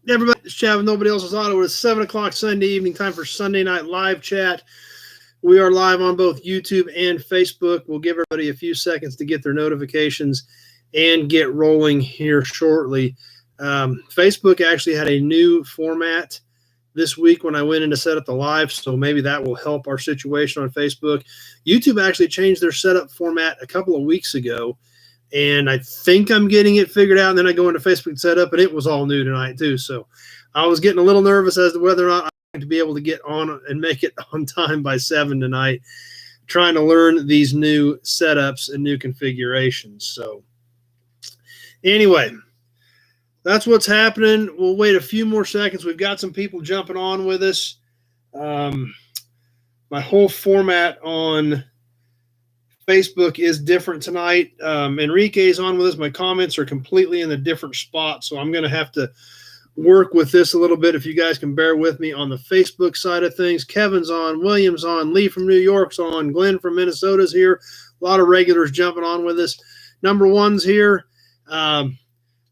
Everybody, it's Chad with Nobody Else's Auto. It's 7 o'clock Sunday evening, time for Sunday night live chat. We are live on both YouTube and Facebook. We'll give everybody a few seconds to get their notifications and get rolling here shortly. Facebook actually had a new format this week when I went in to set up the live, so maybe that will help our situation on Facebook. YouTube actually changed their setup format a couple of weeks ago, and I think I'm getting it figured out. And then I go into Facebook setup, and it was all new tonight too. So I was getting a little nervous as to whether or not I'm going to be able to get on and make it on time by 7 tonight, trying to learn these new setups and new configurations. So anyway, that's what's happening. We'll wait a few more seconds. We've got some people jumping on with us. My whole format on Facebook is different tonight. Enrique's on with us. My comments are completely in a different spot, so I'm going to have to work with this a little bit. If you guys can bear with me on the Facebook side of things. Kevin's on, William's on, Lee from New York's on, Glenn from Minnesota's here. A lot of regulars jumping on with us. Number one's here.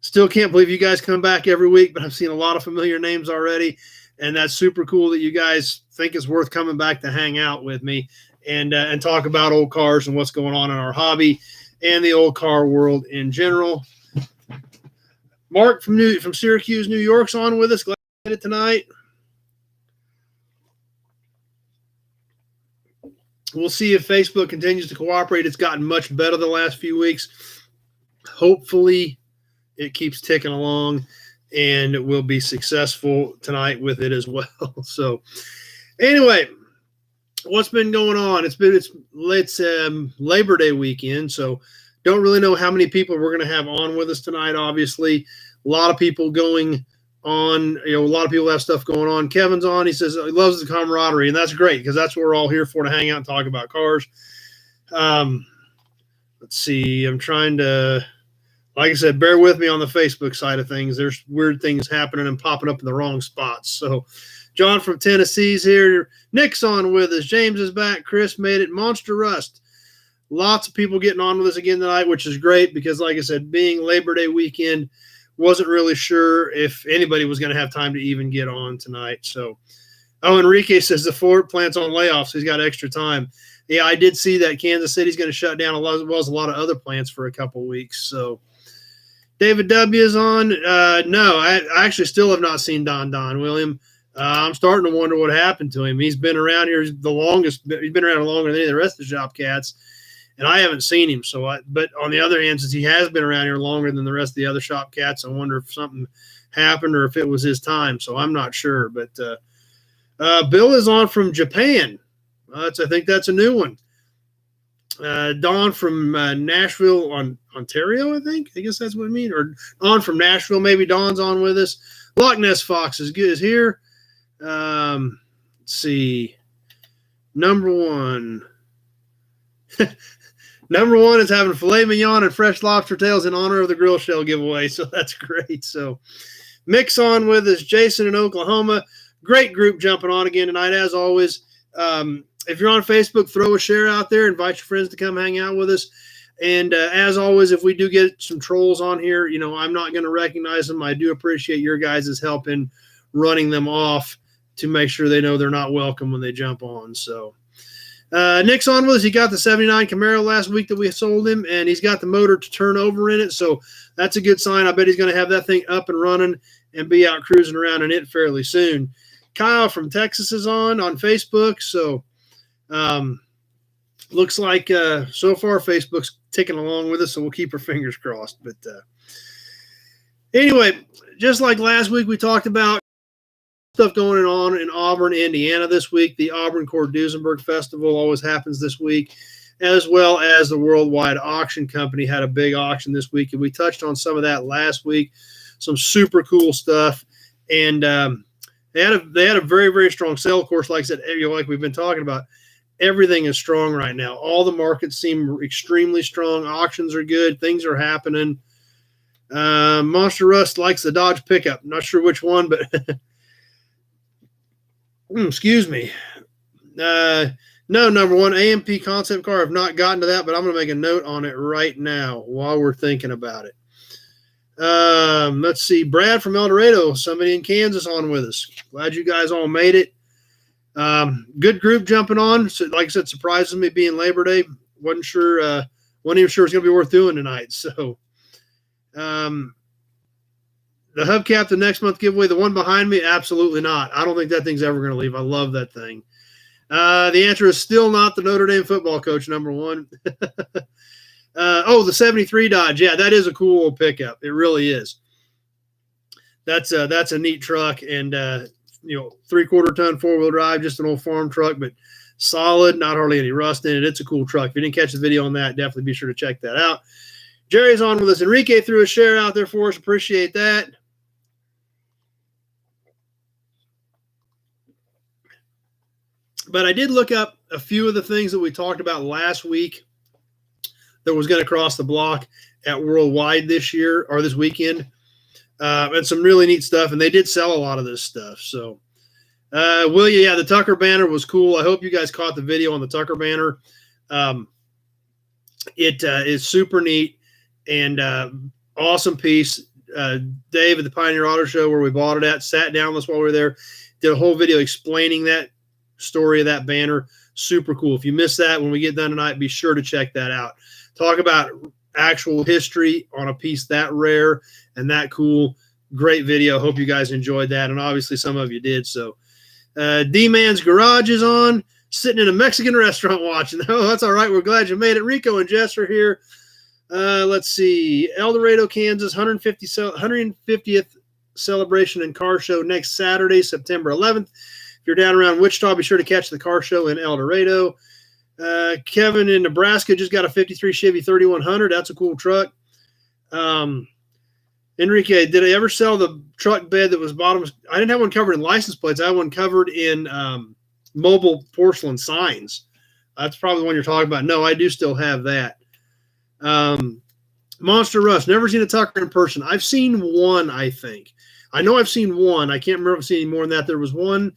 Still can't believe you guys come back every week, but I've seen a lot of familiar names already, and that's super cool that you guys think it's worth coming back to hang out with me and talk about old cars and what's going on in our hobby and the old car world in general. Mark from Syracuse, New York's on with us. Glad to get it tonight. We'll see if Facebook continues to cooperate. It's gotten much better the last few weeks. Hopefully it keeps ticking along and we'll be successful tonight with it as well. So anyway, what's been going on? It's Labor Day weekend, so don't really know how many people we're going to have on with us tonight. Obviously, a lot of people going on. A lot of people have stuff going on. Kevin's on. He says he loves the camaraderie, and that's great because that's what we're all here for, to hang out and talk about cars. Let's see. I'm trying to, like I said, bear with me on the Facebook side of things. There's weird things happening and popping up in the wrong spots. So John from Tennessee's here. Nick's on with us. James is back. Chris made it. Monster Rust. Lots of people getting on with us again tonight, which is great because, like I said, being Labor Day weekend, wasn't really sure if anybody was going to have time to even get on tonight. So, Enrique says the Ford plant's on layoffs. He's got extra time. Yeah, I did see that Kansas City's going to shut down, as well as a lot of other plants for a couple of weeks. So, David W. is on. No, I actually still have not seen Don William. I'm starting to wonder what happened to him. He's been around here the longest. He's been around longer than any of the rest of the shop cats, and I haven't seen him. But on the other hand, since he has been around here longer than the rest of the other shop cats, I wonder if something happened or if it was his time. So I'm not sure. But Bill is on from Japan. I think that's a new one. Don from Nashville, Ontario, I guess that's what I mean. Or Don from Nashville. Maybe Don's on with us. Loch Ness Fox is here. Let's see. Number one. Number one is having filet mignon and fresh lobster tails in honor of the grill shell giveaway. So that's great. So Mick's on with us. Jason in Oklahoma. Great group jumping on again tonight, as always. If you're on Facebook, throw a share out there. Invite your friends to come hang out with us. And as always, if we do get some trolls on here, I'm not going to recognize them. I do appreciate your guys' help in running them off to make sure they know they're not welcome when they jump on. So Nick's on with us. He got the 79 Camaro last week that we sold him, and he's got the motor to turn over in it. So that's a good sign. I bet he's going to have that thing up and running and be out cruising around in it fairly soon. Kyle from Texas is on Facebook. So looks like so far Facebook's ticking along with us, so we'll keep our fingers crossed. But anyway, just like last week, we talked about stuff going on in Auburn, Indiana this week. The Auburn Cord-Duesenberg Festival always happens this week, as well as the Worldwide Auction Company had a big auction this week, and we touched on some of that last week. Some super cool stuff, and they had a very, very strong sale course. Like I said, like we've been talking about, everything is strong right now. All the markets seem extremely strong. Auctions are good. Things are happening. Monster Rust likes the Dodge pickup. Not sure which one, but excuse me. No, number one, AMP concept car. I've not gotten to that, but I'm going to make a note on it right now while we're thinking about it. Let's see. Brad from El Dorado, somebody in Kansas on with us. Glad you guys all made it. Good group jumping on. So, like I said, surprises me being Labor Day. Wasn't even sure it's going to be worth doing tonight. So, the hubcap, the next month giveaway, the one behind me, absolutely not. I don't think that thing's ever going to leave. I love that thing. The answer is still not the Notre Dame football coach, number one. The 73 Dodge. Yeah, that is a cool old pickup. It really is. That's a neat truck, and 3/4 ton 4-wheel drive, just an old farm truck, but solid, not hardly any rust in it. It's a cool truck. If you didn't catch the video on that, definitely be sure to check that out. Jerry's on with us. Enrique threw a share out there for us. Appreciate that. But I did look up a few of the things that we talked about last week that was going to cross the block at Worldwide this year or this weekend. And some really neat stuff. And they did sell a lot of this stuff. So, the Tucker banner was cool. I hope you guys caught the video on the Tucker banner. It is super neat and awesome piece. Dave at the Pioneer Auto Show, where we bought it at, sat down with us while we were there, did a whole video explaining that story of that banner. Super cool. If you missed that when we get done tonight, be sure to check that out. Talk about actual history on a piece that rare and that cool. Great video. Hope you guys enjoyed that, and obviously some of you did. So D-Man's Garage is on, sitting in a Mexican restaurant watching. Oh, that's all right. We're glad you made it. Rico and Jess are here. Let's see. El Dorado, Kansas, 150th celebration and car show next Saturday, September 11th. If you're down around Wichita, be sure to catch the car show in El Dorado. Kevin in Nebraska just got a 53 Chevy 3100. That's a cool truck. Enrique, did I ever sell the truck bed that was bottom? I didn't have one covered in license plates. I had one covered in mobile porcelain signs. That's probably the one you're talking about. No, I do still have that. Monster Rust. Never seen a Tucker in person. I've seen one, I think. I know I've seen one. I can't remember if I've seen any more than that. There was one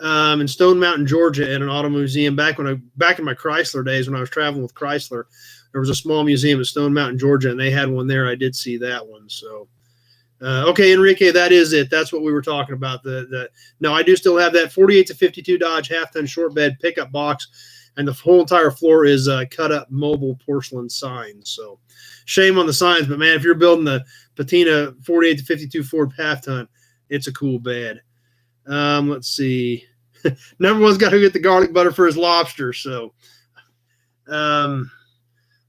in Stone Mountain, Georgia, at an auto museum back in my Chrysler days when I was traveling with Chrysler. There was a small museum at Stone Mountain, Georgia, and they had one there. I did see that one. So, okay, Enrique, that is it. That's what we were talking about. No, I do still have that 48 to 52 Dodge half-ton short bed pickup box, and the whole entire floor is cut up mobile porcelain signs. So, shame on the signs, but man, if you're building the patina 48 to 52 Ford half-ton, it's a cool bed. Let's see. Number one's got to get the garlic butter for his lobster. So,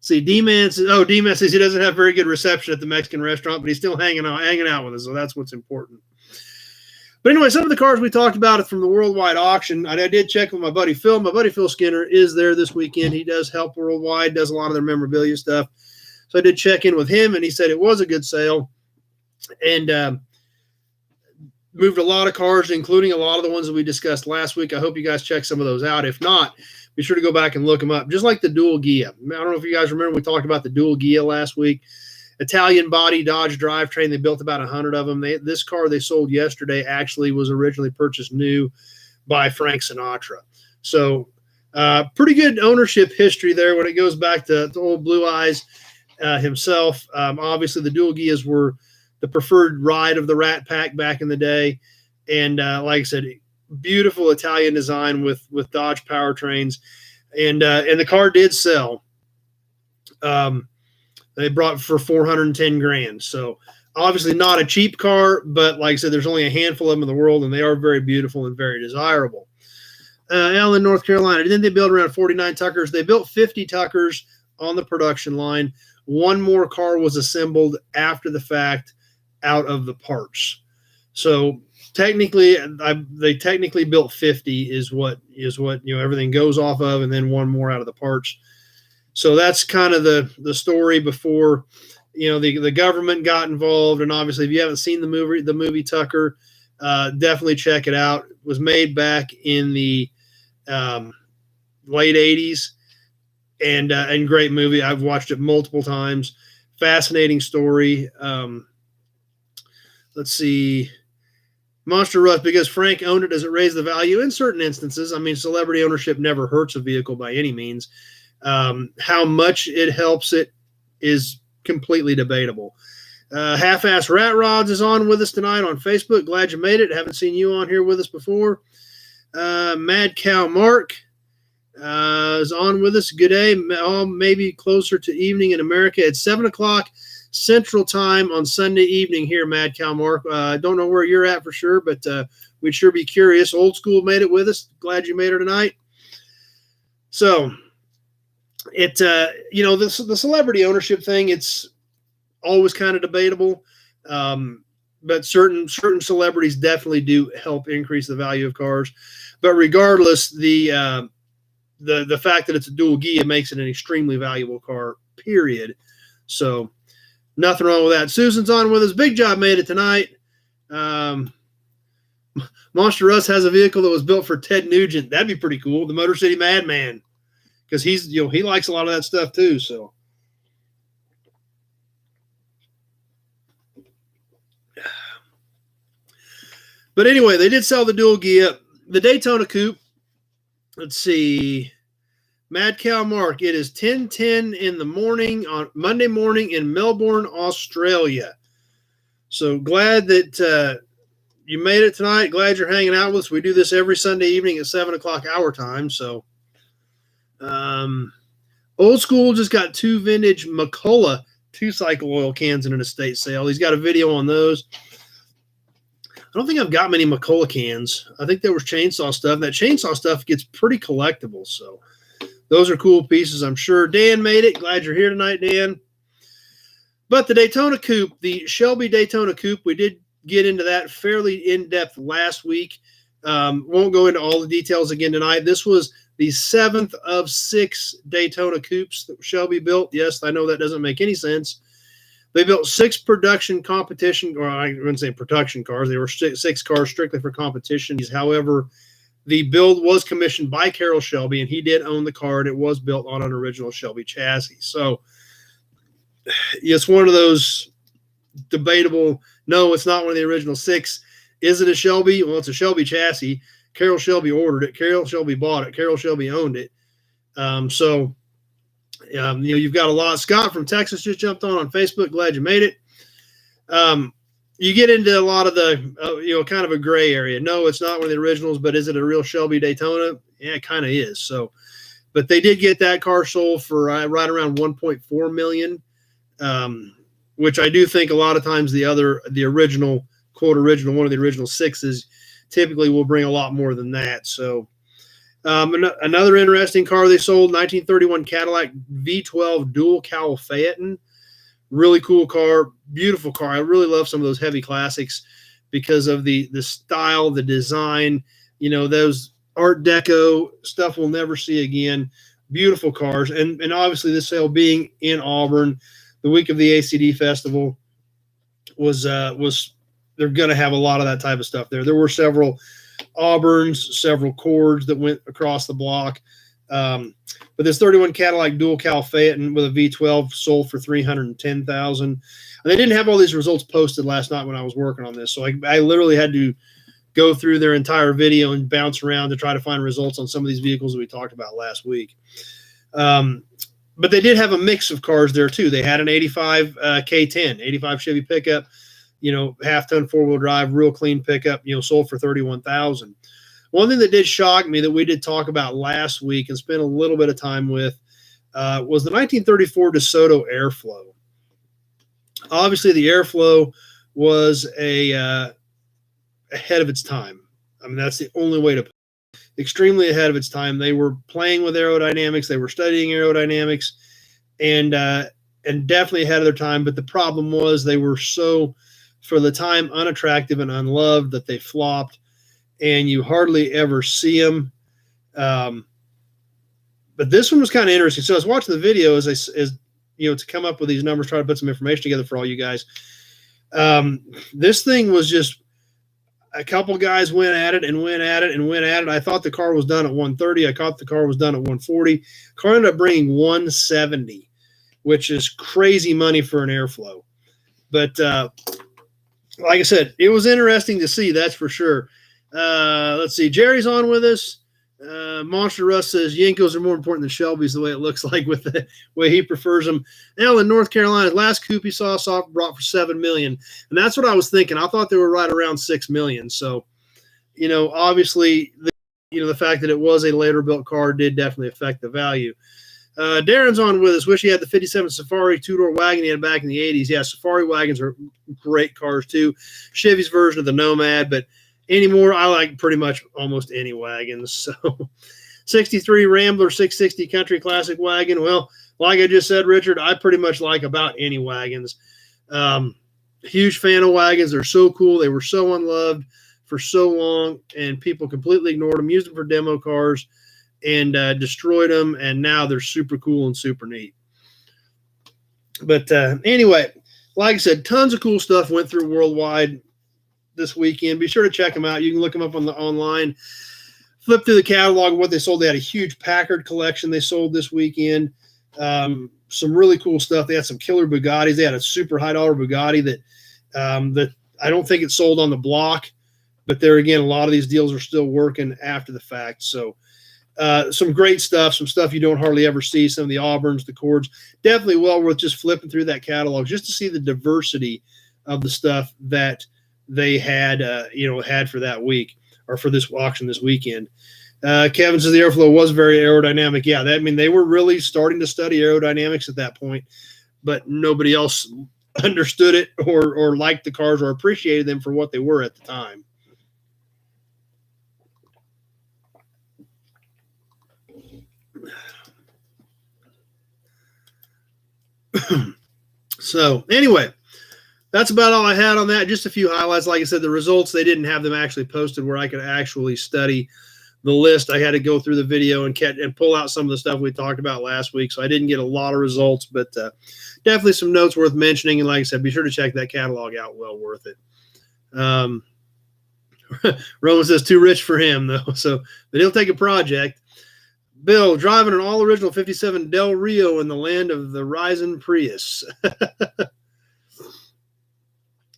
see, D-Man says he doesn't have very good reception at the Mexican restaurant, but he's still hanging out with us, so that's what's important. But anyway, some of the cars we talked about from the Worldwide auction, I did check with my buddy Phil. My buddy Phil Skinner is there this weekend. He does help Worldwide, does a lot of their memorabilia stuff. So I did check in with him, and he said it was a good sale, and moved a lot of cars, including a lot of the ones that we discussed last week. I hope you guys check some of those out. If not, be sure to go back and look them up, just like the Dual Ghia. I don't know if you guys remember, we talked about the Dual Ghia last week. Italian body Dodge drivetrain. They built about 100 of them. This car they sold yesterday actually was originally purchased new by Frank Sinatra. So pretty good ownership history there when it goes back to old Blue Eyes himself. Obviously, the Dual Ghias were the preferred ride of the Rat Pack back in the day. And like I said, beautiful Italian design with Dodge powertrains. And the car did sell. They brought for $410,000. So obviously not a cheap car, but like I said, there's only a handful of them in the world, and they are very beautiful and very desirable. Allen, North Carolina. Then they built around 49 Tuckers. They built 50 Tuckers on the production line. One more car was assembled after the fact out of the parts. So technically, they technically built 50 is what everything goes off of, and then one more out of the parts. So that's kind of the story before the government got involved. And obviously, if you haven't seen the movie Tucker, definitely check it out. It was made back in the late 80s, and great movie. I've watched it multiple times. Fascinating story. Let's see. Monster Rust, because Frank owned it, does it raise the value? In certain instances. I mean, celebrity ownership never hurts a vehicle by any means. How much it helps it is completely debatable. Half-Ass Rat Rods is on with us tonight on Facebook. Glad you made it. Haven't seen you on here with us before. Mad Cow Mark is on with us. Good day. Maybe closer to evening in America. It's 7 o'clock Central Time on Sunday evening here, Mad Cow Mark. I don't know where you're at for sure, but we'd sure be curious. Old School made it with us. Glad you made her tonight. So, the celebrity ownership thing, it's always kind of debatable. But certain celebrities definitely do help increase the value of cars. But regardless, the fact that it's a dual Gia makes it an extremely valuable car, period. So nothing wrong with that. Susan's on with us. Big Job made it tonight. Monster Russ has a vehicle that was built for Ted Nugent. That'd be pretty cool. The Motor City Madman. Because he likes a lot of that stuff too. So but anyway, they did sell the dual Gia. The Daytona Coupe. Let's see. Mad Cow Mark. It is 10:10 in the morning on Monday morning in Melbourne, Australia. So glad that you made it tonight. Glad you're hanging out with us. We do this every Sunday evening at 7 o'clock our time. So Old School just got 2 vintage McCullough 2-cycle oil cans in an estate sale. He's got a video on those. I don't think I've got many McCullough cans. I think there was chainsaw stuff. That chainsaw stuff gets pretty collectible. So those are cool pieces, I'm sure. Dan made it. Glad you're here tonight, Dan. But the Daytona Coupe, the Shelby Daytona Coupe, we did get into that fairly in-depth last week. Won't go into all the details again tonight. This was the 7th of 6 Daytona Coupes that Shelby built. Yes, I know that doesn't make any sense. They built 6 production competition, or I wouldn't say production cars. They were 6 cars strictly for competition. However, the build was commissioned by Carroll Shelby, and he did own the car, and it was built on an original Shelby chassis. So it's one of those debatable, no, it's not one of the original 6. Is it a Shelby? Well, it's a Shelby chassis. Carroll Shelby ordered it. Carroll Shelby bought it. Carroll Shelby owned it. You've got a lot. Scott from Texas just jumped on Facebook. Glad you made it. You get into a lot of the, kind of a gray area. No, it's not one of the originals, but is it a real Shelby Daytona? Yeah, it kind of is. So, but they did get that car sold for right around $1.4 million, which I do think a lot of times the original, quote original, one of the original 6s typically will bring a lot more than that. So, another interesting car they sold, 1931 Cadillac V12 dual cowl Phaeton. Really cool car, beautiful car. I really love some of those heavy classics because of the style, the design, those Art Deco stuff we'll never see again. Beautiful cars. And obviously this sale being in Auburn, the week of the ACD Festival was they're going to have a lot of that type of stuff there. There were several Auburns, several Cords that went across the block. But this 31 Cadillac dual cowl Phaeton with a V12 sold for $310,000. And they didn't have all these results posted last night when I was working on this. So I literally had to go through their entire video and bounce around to try to find results on some of these vehicles that we talked about last week. But they did have a mix of cars there too. They had an 85 K10, 85 Chevy pickup, half-ton four-wheel drive, real clean pickup, sold for $31,000. One thing that did shock me that we did talk about last week and spent a little bit of time with was the 1934 DeSoto Airflow. Obviously, the Airflow was ahead of its time. I mean, that's the only way to put it. Extremely ahead of its time. They were playing with aerodynamics. They were studying aerodynamics, and definitely ahead of their time. But the problem was they were so, for the time, unattractive and unloved that they flopped. And you hardly ever see them. But this one was kind of interesting. So I was watching the video as to come up with these numbers, try to put some information together for all you guys. This thing was just a couple guys went at it. I thought the car was done at 130. I thought the car was done at 140. Car ended up bringing 170, which is crazy money for an Airflow. But like I said, it was interesting to see, that's for sure. Let's see. Jerry's on with us. Monster Russ says Yenkos are more important than Shelby's, the way it looks like with the way he prefers them. Alan, North Carolina's last coupe he saw brought for $7 million, and that's what I was thinking. I thought they were right around $6 million. So, obviously, the fact that it was a later built car did definitely affect the value. Darren's on with us. Wish he had the 57 Safari two-door wagon he had back in the 80s. Yeah, Safari wagons are great cars too. Chevy's version of the Nomad, but anymore, I like pretty much almost any wagons. So 63 Rambler 660 Country Classic wagon. Well, like I just said, Richard, I pretty much like about any wagons. Huge fan of wagons. They're so cool. They were so unloved for so long, and people completely ignored them, used them for demo cars, and destroyed them, and now they're super cool and super neat. But anyway, like I said, tons of cool stuff went through worldwide this weekend. Be sure to check them out. You can look them up on the online. Flip through the catalog of what they sold. They had a huge Packard collection they sold this weekend. Some really cool stuff. They had some killer Bugattis. They had a super high dollar Bugatti that I don't think it sold on the block, but there again, a lot of these deals are still working after the fact. So some great stuff, some stuff you don't hardly ever see, some of the Auburns, the Cords. Definitely well worth just flipping through that catalog just to see the diversity of the stuff that they had for that week or for this auction this weekend. Kevin says the Airflow was very aerodynamic. Yeah, they were really starting to study aerodynamics at that point, but nobody else understood it or liked the cars or appreciated them for what they were at the time. So anyway, that's about all I had on that. Just a few highlights. Like I said, the results, they didn't have them actually posted where I could actually study the list. I had to go through the video and pull out some of the stuff we talked about last week. So I didn't get a lot of results, but definitely some notes worth mentioning. And like I said, be sure to check that catalog out. Well worth it. Roman says too rich for him though. So, but he'll take a project. Bill, driving an all-original 57 Del Rio in the land of the rising Prius.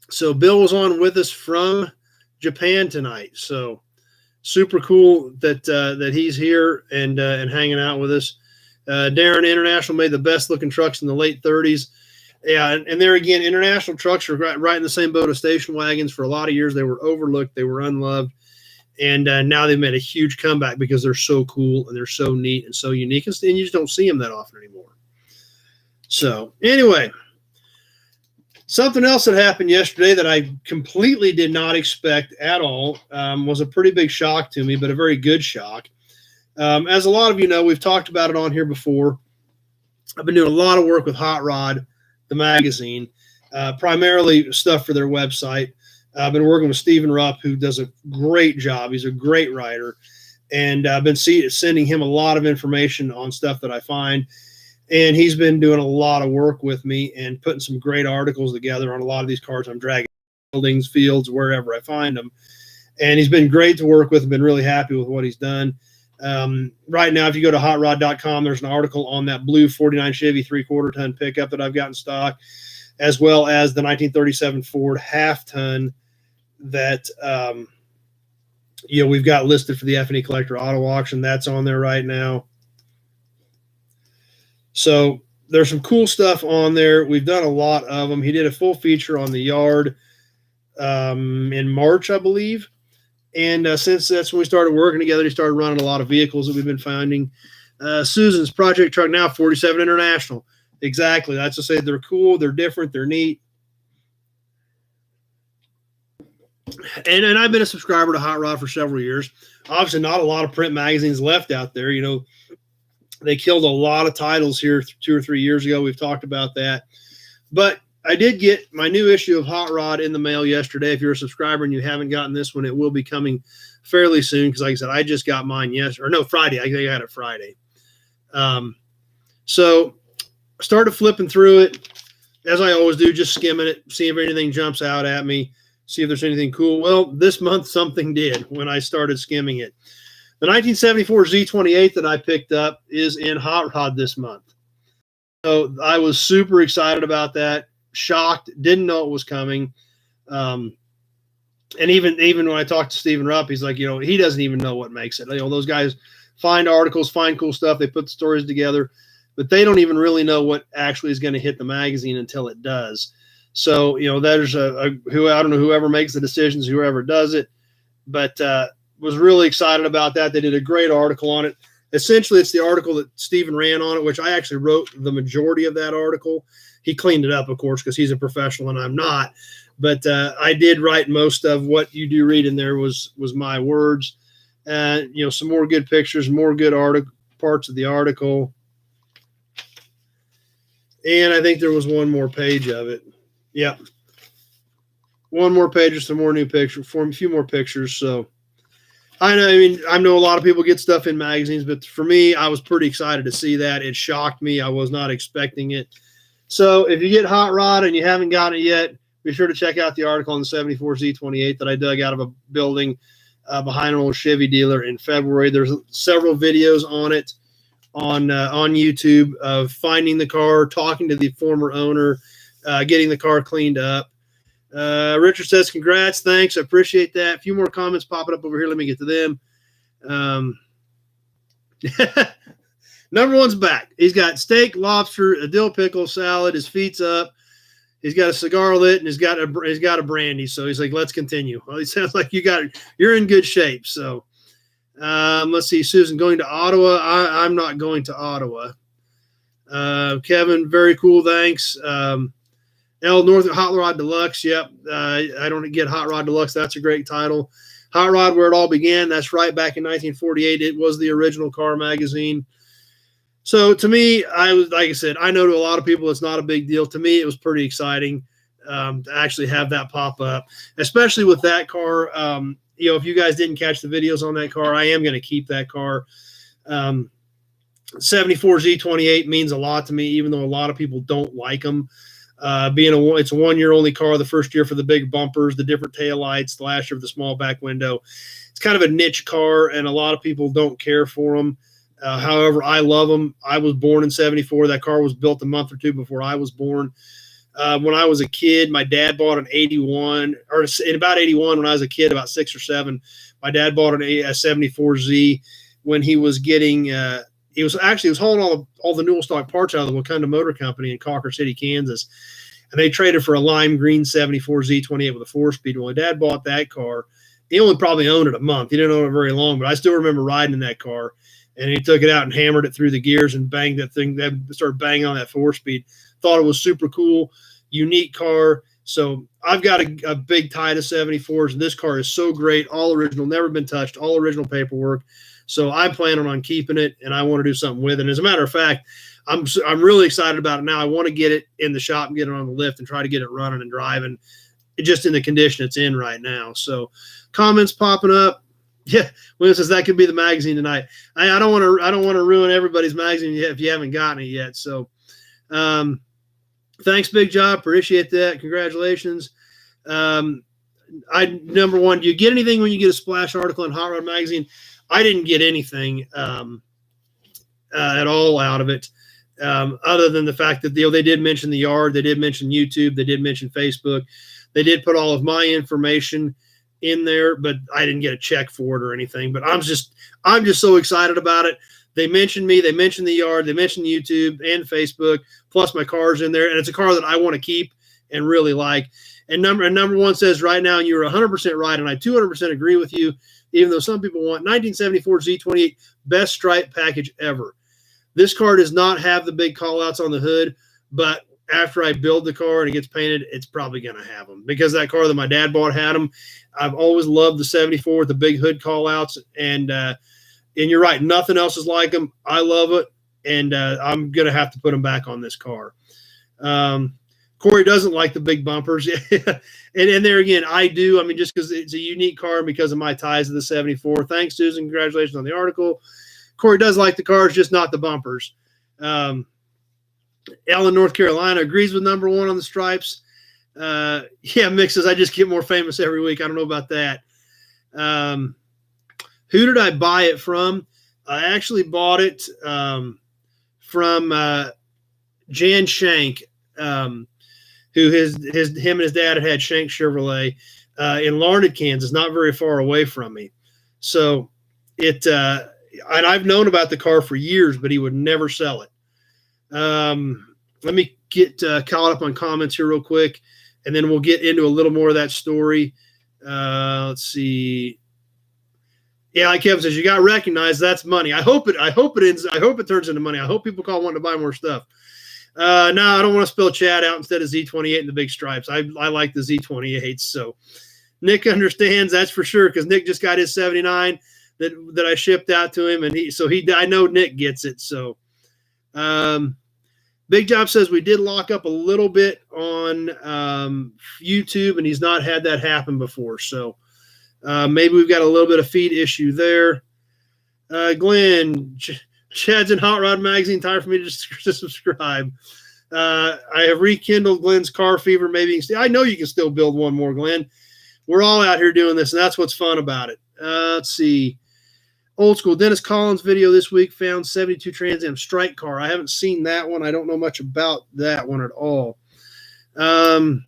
So Bill was on with us from Japan tonight. So super cool that he's here and hanging out with us. Darren, International made the best-looking trucks in the late 30s. Yeah, and there again, International trucks are right in the same boat as station wagons. For a lot of years, they were overlooked. They were unloved. And now they've made a huge comeback because they're so cool and they're so neat and so unique. And you just don't see them that often anymore. So anyway, something else that happened yesterday that I completely did not expect at all was a pretty big shock to me, but a very good shock. As a lot of you know, we've talked about it on here before. I've been doing a lot of work with Hot Rod, the magazine, primarily stuff for their website. I've been working with Stephen Rupp, who does a great job. He's a great writer. And I've been sending him a lot of information on stuff that I find. And he's been doing a lot of work with me and putting some great articles together on a lot of these cars I'm dragging buildings, fields, wherever I find them. And he's been great to work with. I've been really happy with what he's done. Right now, if you go to hotrod.com, there's an article on that blue 49 Chevy 3/4 ton pickup that I've got in stock, as well as the 1937 Ford half-ton that we've got listed for the F&E Collector Auto Auction. That's on there right now. So there's some cool stuff on there. We've done a lot of them. He did a full feature on the yard in March, I believe. And since that's when we started working together, he started running a lot of vehicles that we've been finding. Susan's project truck now, 47 International. Exactly. That's to say they're cool, they're different, they're neat. And I've been a subscriber to Hot Rod for several years. Obviously, not a lot of print magazines left out there. They killed a lot of titles here 2 or 3 years ago. We've talked about that. But I did get my new issue of Hot Rod in the mail yesterday. If you're a subscriber and you haven't gotten this one, it will be coming fairly soon because, like I said, I just got mine Friday. I think I got it Friday. So I started flipping through it, as I always do, just skimming it, see if anything jumps out at me, see if there's anything cool. Well, this month something did when I started skimming it. The 1974 Z28 that I picked up is in Hot Rod this month. So I was super excited about that, shocked, didn't know it was coming. And even when I talked to Stephen Rupp, he's like, he doesn't even know what makes it. Those guys find articles, find cool stuff. They put the stories together, but they don't even really know what actually is going to hit the magazine until it does. So, there's who I don't know, whoever makes the decisions, whoever does it, but was really excited about that. They did a great article on it. Essentially, it's the article that Stephen ran on it, which I actually wrote the majority of that article. He cleaned it up, of course, because he's a professional and I'm not. But I did write most of what you do read in there was my words. Some more good pictures, more good parts of the article. And I think there was one more page of it. Yep. One more page or some more new pictures, a few more pictures. So I know a lot of people get stuff in magazines, but for me, I was pretty excited to see that. It shocked me. I was not expecting it. So if you get Hot Rod and you haven't gotten it yet, be sure to check out the article on the 74 Z28 that I dug out of a building behind an old Chevy dealer in February. There's several videos on it on YouTube of finding the car, talking to the former owner, getting the car cleaned up. Richard says, congrats, thanks, I appreciate that. A few more comments popping up over here. Let me get to them. Number one's back. He's got steak, lobster, a dill pickle, salad. His feet's up. He's got a cigar lit and he's got a brandy. So he's like, let's continue. Well, it sounds like you're in good shape. So let's see, Susan, going to Ottawa. I'm not going to Ottawa. Kevin, very cool. Thanks. North Hot Rod Deluxe. Yep. I don't get Hot Rod Deluxe. That's a great title. Hot Rod, where it all began. That's right. Back in 1948, it was the original car magazine. So to me, like I said, I know to a lot of people it's not a big deal. To me, it was pretty exciting to actually have that pop up, especially with that car. If you guys didn't catch the videos on that car, I am going to keep that car. 74 Z28 means a lot to me, even though a lot of people don't like them. It's a 1 year only car. The first year for the big bumpers, the different taillights, the last year for the small back window. It's kind of a niche car, and a lot of people don't care for them. However, I love them. I was born in 74. That car was built a month or two before I was born. When I was a kid, my dad bought an 81, or in about 81 when I was a kid, about 6 or 7. My dad bought a 74Z when he was getting he was hauling all the Newell stock parts out of the Wakanda Motor Company in Cocker City, Kansas. And they traded for a lime green 74 Z28 with a 4-speed. Well, my dad bought that car. He only probably owned it a month. He didn't own it very long, but I still remember riding in that car. And he took it out and hammered it through the gears and banged that thing. That started banging on that 4-speed. Thought it was super cool, unique car. So I've got a big tie to 74s, and this car is so great, all original, never been touched, all original paperwork. So I'm planning on keeping it, and I want to do something with it. And as a matter of fact, I'm really excited about it now. I want to get it in the shop and get it on the lift and try to get it running and driving, just in the condition it's in right now. So comments popping up. Yeah, William says that could be the magazine tonight. I don't want to ruin everybody's magazine if you haven't gotten it yet. So, thanks, Big Job. Appreciate that. Congratulations. Number one, do you get anything when you get a splash article in Hot Rod Magazine? I didn't get anything at all out of it, other than the fact that they did mention the yard, they did mention YouTube, they did mention Facebook, they did put all of my information in there, but I didn't get a check for it or anything. But I'm just so excited about it. They mentioned me, they mentioned the yard, they mentioned YouTube and Facebook, plus my car's in there, and it's a car that I want to keep and really like. And number one says right now, and you're 100% right, and I 200% agree with you, even though some people want 1974 Z28, best stripe package ever. This car does not have the big call-outs on the hood, but after I build the car and it gets painted, it's probably going to have them, because that car that my dad bought had them. I've always loved the 74 with the big hood call-outs, and you're right, nothing else is like them. I love it, and I'm going to have to put them back on this car. Corey doesn't like the big bumpers. and there again, I do. I mean, just because it's a unique car and because of my ties to the 74. Thanks, Susan. Congratulations on the article. Corey does like the cars, just not the bumpers. Ellen, North Carolina, agrees with number one on the stripes. Yeah, Mick says, I just get more famous every week. I don't know about that. Who did I buy it from? I actually bought it from Jan Shank, who him and his dad had Shank Chevrolet. in Larned, Kansas, not very far away from me. So and I've known about the car for years, but he would never sell it. Let me get caught up on comments here real quick, and then we'll get into a little more of that story. Let's see. Yeah, like Kevin says, you got to recognize that's money. I hope it turns into money. I hope people call wanting to buy more stuff. No, I don't want to spell Chad out instead of Z28 and the big stripes. I like the Z28s. So Nick understands, that's for sure, because Nick just got his 79 that I shipped out to him, and I know Nick gets it. So Big Job says we did lock up a little bit on YouTube, and he's not had that happen before. So maybe we've got a little bit of feed issue there. Glenn, Chad's in Hot Rod Magazine. Time for me to subscribe. I have rekindled Glenn's car fever. Maybe I know you can still build one more, Glenn. We're all out here doing this, and that's what's fun about it. Let's see. Old School. Dennis Collins video this week found 72 Trans Am strike car. I haven't seen that one. I don't know much about that one at all. Number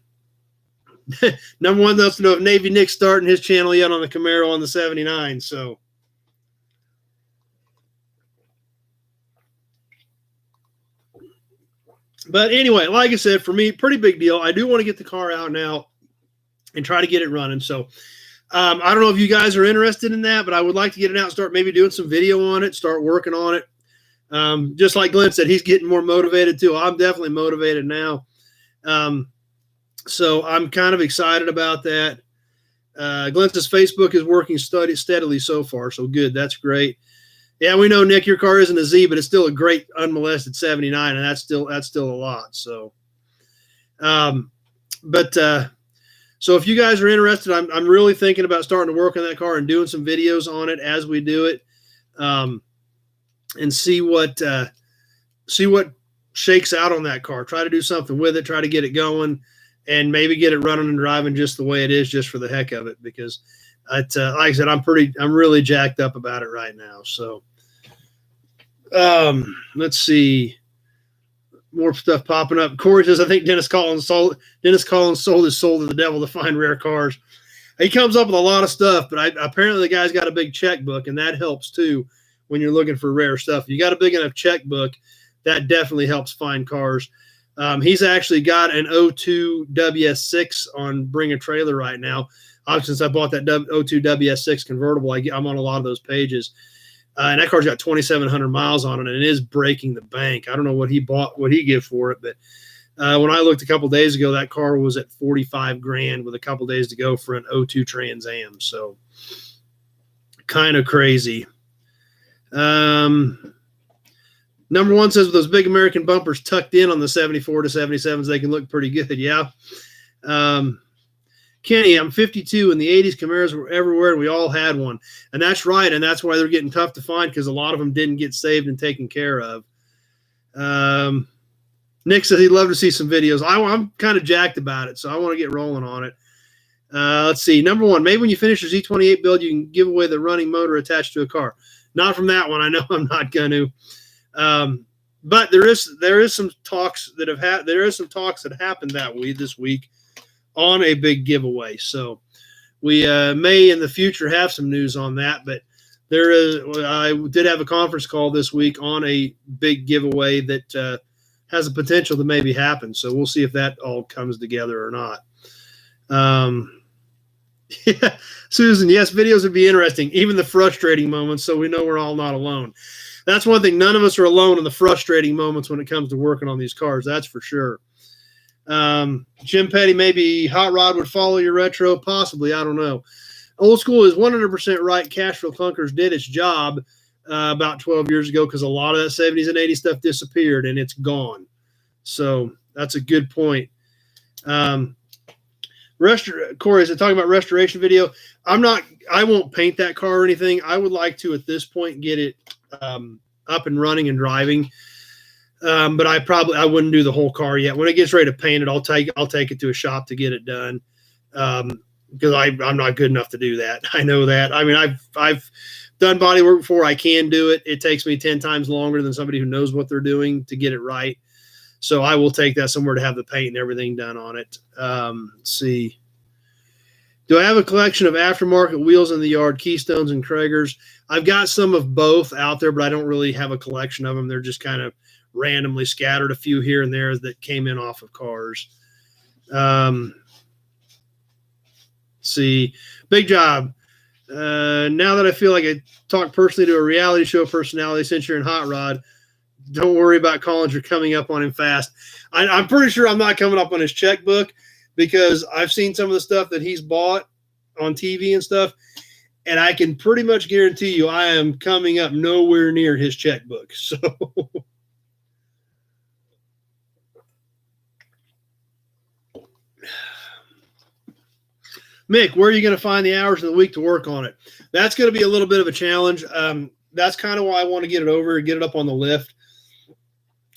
one wants to know if Navy Nick's starting his channel yet on the Camaro on the 79. So but anyway, like I said, for me, pretty big deal. I do want to get the car out now and try to get it running. So I don't know if you guys are interested in that, but I would like to get it out and start maybe doing some video on it, start working on it. Just like Glenn said, he's getting more motivated too. I'm definitely motivated now. So I'm kind of excited about that. Glenn says Facebook is working steadily so far. So good. That's great. Yeah, we know, Nick, your car isn't a Z, but it's still a great unmolested 79, and that's still a lot. So, so if you guys are interested, I'm really thinking about starting to work on that car and doing some videos on it as we do it, and see what shakes out on that car. Try to do something with it. Try to get it going, and maybe get it running and driving just the way it is, just for the heck of it. Because, like I said, I'm really jacked up about it right now. So, let's see. More stuff popping up. Corey says, I think Dennis Collins sold his soul to the devil to find rare cars. He comes up with a lot of stuff, but apparently the guy's got a big checkbook, and that helps too when you're looking for rare stuff. If you got a big enough checkbook, that definitely helps find cars. He's actually got an 02 WS6 on Bring a Trailer right now. Since I bought that 02 WS6 convertible, I'm on a lot of those pages. And that car's got 2,700 miles on it, and it is breaking the bank. I don't know what he gave for it, but when I looked a couple days ago, that car was at $45,000 with a couple days to go for an 02 Trans Am. So kind of crazy. Number one says with those big American bumpers tucked in on the 74 to 77s, they can look pretty good. Yeah. Kenny, I'm 52, and the 80s Camaros were everywhere, and we all had one. And that's right, and that's why they're getting tough to find, because a lot of them didn't get saved and taken care of. Nick says he'd love to see some videos. I'm kind of jacked about it, so I want to get rolling on it. Let's see. Number one, maybe when you finish your Z28 build, you can give away the running motor attached to a car. Not from that one. I know I'm not going to. But there is some talks that happened this week on a big giveaway. So we may in the future have some news on that, but I did have a conference call this week on a big giveaway that has a potential to maybe happen. So we'll see if that all comes together or not. Yeah, Susan, yes, videos would be interesting, even the frustrating moments, so we know we're all not alone. That's one thing. None of us are alone in the frustrating moments when it comes to working on these cars. That's for sure. Jim Petty, maybe Hot Rod would follow your retro. Possibly. I don't know. Old School is 100% right. Cashville Clunkers did its job about 12 years ago, because a lot of that 70s and 80s stuff disappeared and it's gone. So that's a good point. Corey, is it talking about restoration video? I won't paint that car or anything. I would like to, at this point, get it up and running and driving. But I wouldn't do the whole car yet. When it gets ready to paint it, I'll take it to a shop to get it done. Because I'm not good enough to do that. I know that. I mean, I've done body work before. I can do it. It takes me 10 times longer than somebody who knows what they're doing to get it right. So I will take that somewhere to have the paint and everything done on it. Let's see. Do I have a collection of aftermarket wheels in the yard, Keystones and Kragers? I've got some of both out there, but I don't really have a collection of them. They're just kind of randomly scattered, a few here and there that came in off of cars. See, big job. Now that I feel like I talk personally to a reality show personality since you're in Hot Rod, don't worry about Collins. You're coming up on him fast. I'm pretty sure I'm not coming up on his checkbook because I've seen some of the stuff that he's bought on TV and stuff, and I can pretty much guarantee you I am coming up nowhere near his checkbook. So Mick, where are you going to find the hours of the week to work on it? That's going to be a little bit of a challenge. That's kind of why I want to get it over and get it up on the lift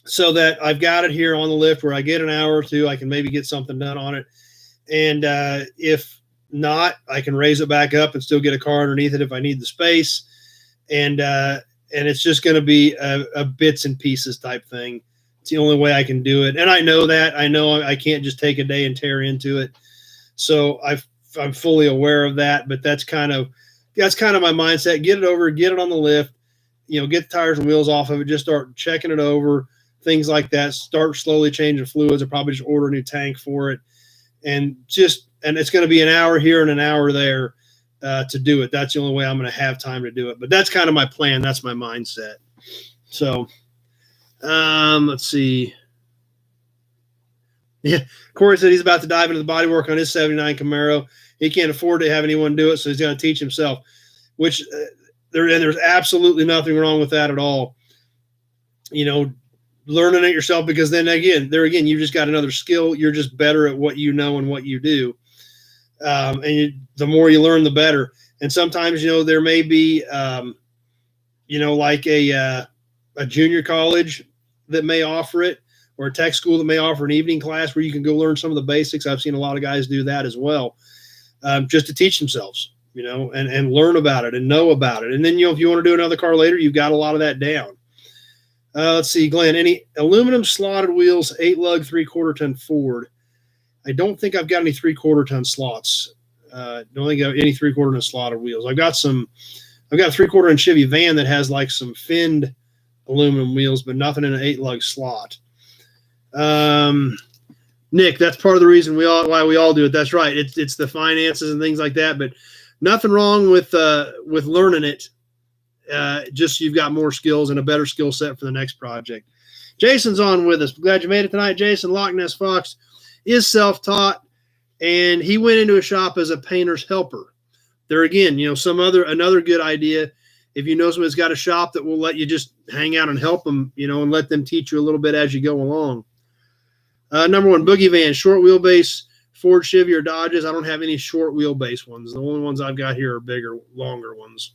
so that I've got it here on the lift where I get an hour or two. I can maybe get something done on it. And if not, I can raise it back up and still get a car underneath it if I need the space. And it's just going to be a bits and pieces type thing. It's the only way I can do it. And I know that. I know I can't just take a day and tear into it. So I'm fully aware of that, but that's kind of my mindset. Get it over, get it on the lift, get the tires and wheels off of it, just start checking it over, things like that. Start slowly changing fluids. I'll probably just order a new tank for it. And it's going to be an hour here and an hour there to do it. That's the only way I'm going to have time to do it. But that's kind of my plan. That's my mindset. So let's see. Yeah, Corey said he's about to dive into the bodywork on his 79 Camaro. He can't afford to have anyone do it, so he's going to teach himself, which there's absolutely nothing wrong with that at all. Learning it yourself, because then again, you've just got another skill. You're just better at what you know and what you do. The more you learn, the better. And sometimes, there may be, like a junior college that may offer it, or a tech school that may offer an evening class where you can go learn some of the basics. I've seen a lot of guys do that as well, just to teach themselves, and learn about it and know about it. And then, if you want to do another car later, you've got a lot of that down. Let's see, Glenn, any aluminum slotted wheels, 8-lug, 3/4 ton Ford? I don't think I've got any 3/4 ton slots. Don't think I have any 3/4 ton slotted wheels. I've got a 3/4 inch Chevy van that has like some finned aluminum wheels, but nothing in an 8-lug slot. Nick, that's part of the reason why we all do it. That's right. It's the finances and things like that, but nothing wrong with learning it. Just you've got more skills and a better skill set for the next project. Jason's on with us. Glad you made it tonight, Jason. Loch Ness Fox is self-taught, and he went into a shop as a painter's helper. There again, another good idea. If you know someone's got a shop that will let you just hang out and help them, and let them teach you a little bit as you go along. Number one, Boogie Van, short wheelbase, Ford, Chevy, or Dodges. I don't have any short wheelbase ones. The only ones I've got here are bigger, longer ones.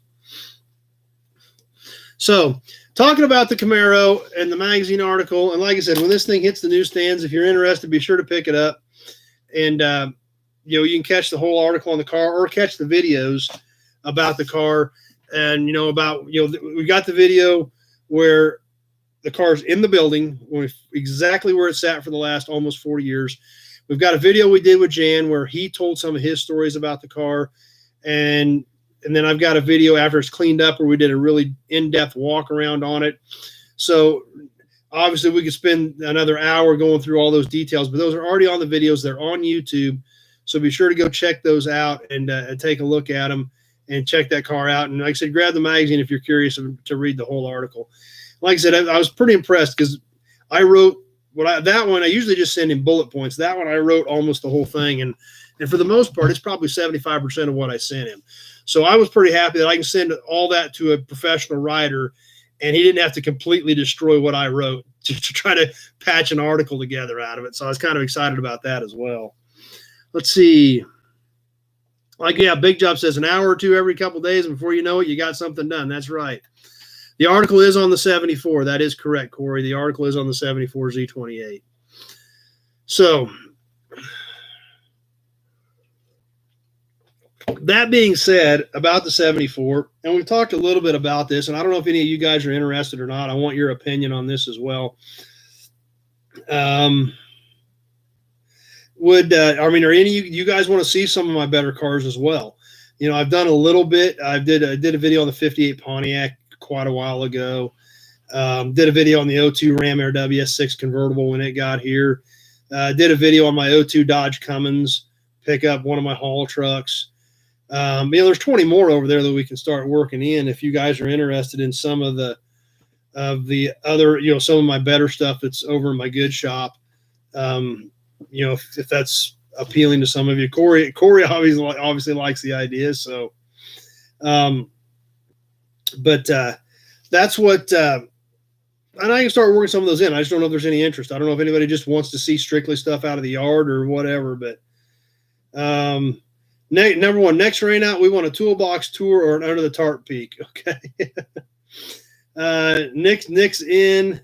So, talking about the Camaro and the magazine article, and like I said, when this thing hits the newsstands, if you're interested, be sure to pick it up. And, you can catch the whole article on the car or catch the videos about the car. And, we got the video where the car's in the building, exactly where it sat for the last almost 40 years. We've got a video we did with Jan where he told some of his stories about the car. And then I've got a video after it's cleaned up where we did a really in-depth walk around on it. So obviously we could spend another hour going through all those details, but those are already on the videos. They're on YouTube. So be sure to go check those out and take a look at them and check that car out. And like I said, grab the magazine if you're curious to read the whole article. Like I said, I was pretty impressed because I wrote that one. I usually just send him bullet points. That one I wrote almost the whole thing. And for the most part, it's probably 75% of what I sent him. So I was pretty happy that I can send all that to a professional writer, and he didn't have to completely destroy what I wrote to try to patch an article together out of it. So I was kind of excited about that as well. Let's see. Big Job says an hour or two every couple of days, and before you know it, you got something done. That's right. The article is on the 74. That is correct, Corey. The article is on the 74 Z28. So that being said about the 74, and we've talked a little bit about this, and I don't know if any of you guys are interested or not. I want your opinion on this as well. I mean, are any of you guys want to see some of my better cars as well? You know, I've done a little bit. I did a video on the 58 Pontiac quite a while ago. Did a video on the 02 Ram Air WS6 convertible when it got here. Did a video on my 02 Dodge Cummins pickup, one of my haul trucks. You know, there's 20 more over there that we can start working in if you guys are interested in some of the other, you know, some of my better stuff that's over in my good shop. You know, if that's appealing to some of you. Corey obviously likes the idea. So, but that's what, and I can start working some of those in. I just don't know if there's any interest. I don't know if anybody just wants to see strictly stuff out of the yard or whatever, but, number one, next rain out, we want a toolbox tour or an under the tarp peak. Okay. Nick's in,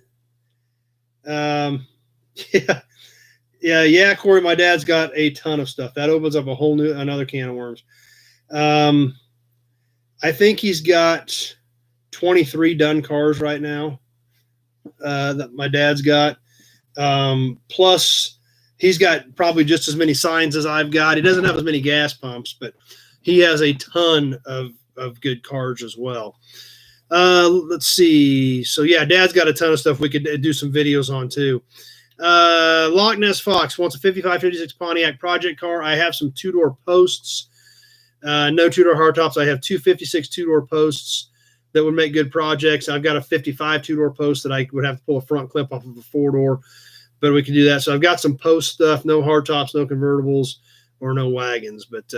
yeah, Corey, my dad's got a ton of stuff. That opens up a whole another can of worms. I think he's got 23 done cars right now that my dad's got. Plus, he's got probably just as many signs as I've got. He doesn't have as many gas pumps, but he has a ton of good cars as well. Let's see. So, yeah, Dad's got a ton of stuff we could do some videos on, too. Loch Ness Fox wants a 55-56 Pontiac project car. I have some two-door posts. No two-door hardtops. I have 256 two-door posts that would make good projects. I've got a 55 two-door post that I would have to pull a front clip off of a four-door, but we can do that. So I've got some post stuff, no hardtops, no convertibles, or no wagons. But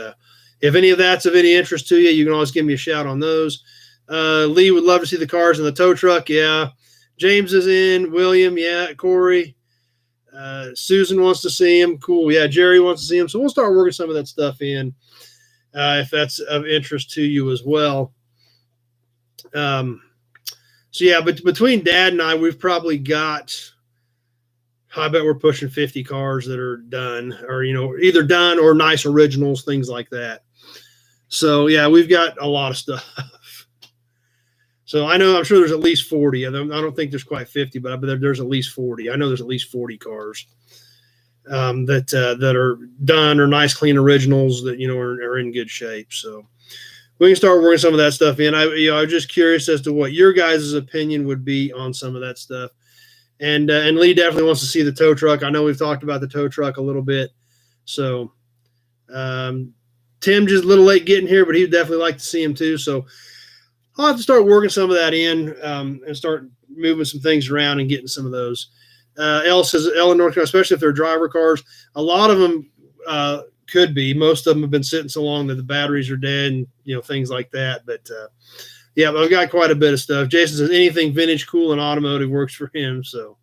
if any of that's of any interest to you, you can always give me a shout on those. Lee would love to see the cars in the tow truck. Yeah. James is in. William, yeah. Corey. Susan wants to see him. Cool. Yeah, Jerry wants to see him. So we'll start working some of that stuff in if that's of interest to you as well. So yeah, but between Dad and I, we've probably got, I bet we're pushing 50 cars that are done, or, you know, either done or nice originals, things like that. So yeah, we've got a lot of stuff. So I'm sure there's at least 40. I don't think there's quite 50, but there's at least 40. I know there's at least 40 cars that are done or nice, clean originals that, you know, are in good shape. So we can start working some of that stuff in. I'm just curious as to what your guys' opinion would be on some of that stuff. And Lee definitely wants to see the tow truck. I know we've talked about the tow truck a little bit. So Tim just a little late getting here, but he'd definitely like to see him too. So I'll have to start working some of that in and start moving some things around and getting some of those. Elle says, Elle in North Carolina, especially if they're driver cars, a lot of them could be. Most of them have been sitting so long that the batteries are dead and, you know, things like that. But, yeah, but I've got quite a bit of stuff. Jason says anything vintage, cool, and automotive works for him. So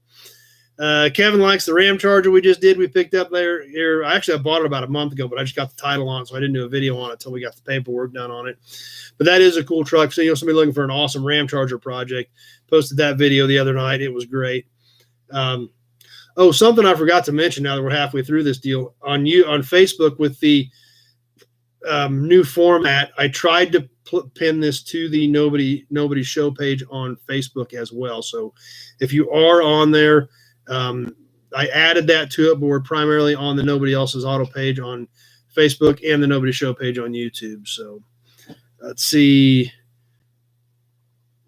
Kevin likes the Ram Charger we just did. We picked up there. I bought it about a month ago, but I just got the title on it, so I didn't do a video on it until we got the paperwork done on it. But that is a cool truck. So, you know, somebody looking for an awesome Ram Charger project, posted that video the other night. It was great. Something I forgot to mention now that we're halfway through this deal. On Facebook with the new format, I tried to pin this to the Nobody Show page on Facebook as well. So if you are on there, I added that to it, but we're primarily on the Nobody Else's Auto page on Facebook and the Nobody Show page on YouTube. So let's see.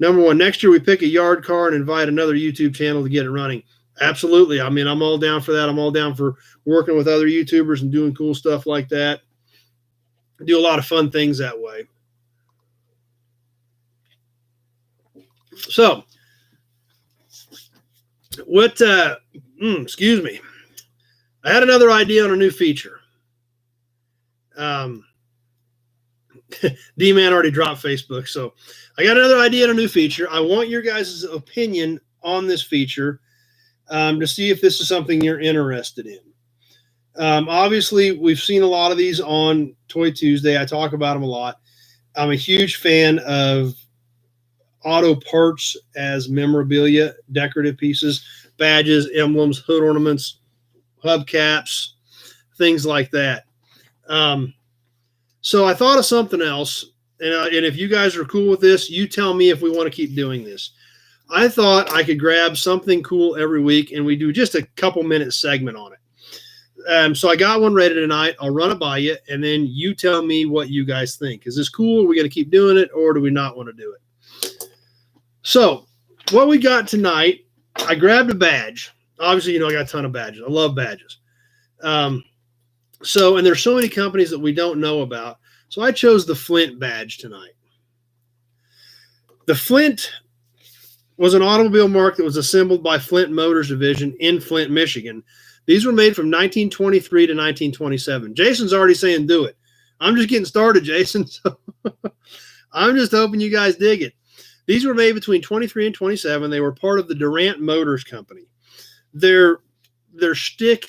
Number one, next year we pick a yard car and invite another YouTube channel to get it running. Absolutely. I mean, I'm all down for that. I'm all down for working with other YouTubers and doing cool stuff like that. I do a lot of fun things that way. So, excuse me. I had another idea on a new feature. D-Man already dropped Facebook. So I got another idea on a new feature. I want your guys' opinion on this feature to see if this is something you're interested in. Obviously, we've seen a lot of these on Toy Tuesday. I talk about them a lot. I'm a huge fan of auto parts as memorabilia, decorative pieces, badges, emblems, hood ornaments, hubcaps, things like that. So I thought of something else, and if you guys are cool with this, you tell me if we want to keep doing this. I thought I could grab something cool every week, and we do just a couple-minute segment on it. So I got one ready tonight. I'll run it by you, and then you tell me what you guys think. Is this cool? Are we going to keep doing it, or do we not want to do it? So what we got tonight, I grabbed a badge. Obviously, I got a ton of badges. I love badges. And there's so many companies that we don't know about. So I chose the Flint Badge tonight. The Flint was an automobile marque that was assembled by Flint Motors Division in Flint, Michigan. These were made from 1923 to 1927. Jason's already saying do it. I'm just getting started, Jason. So I'm just hoping you guys dig it. These were made between 23 and 27. They were part of the Durant Motors Company. Their shtick,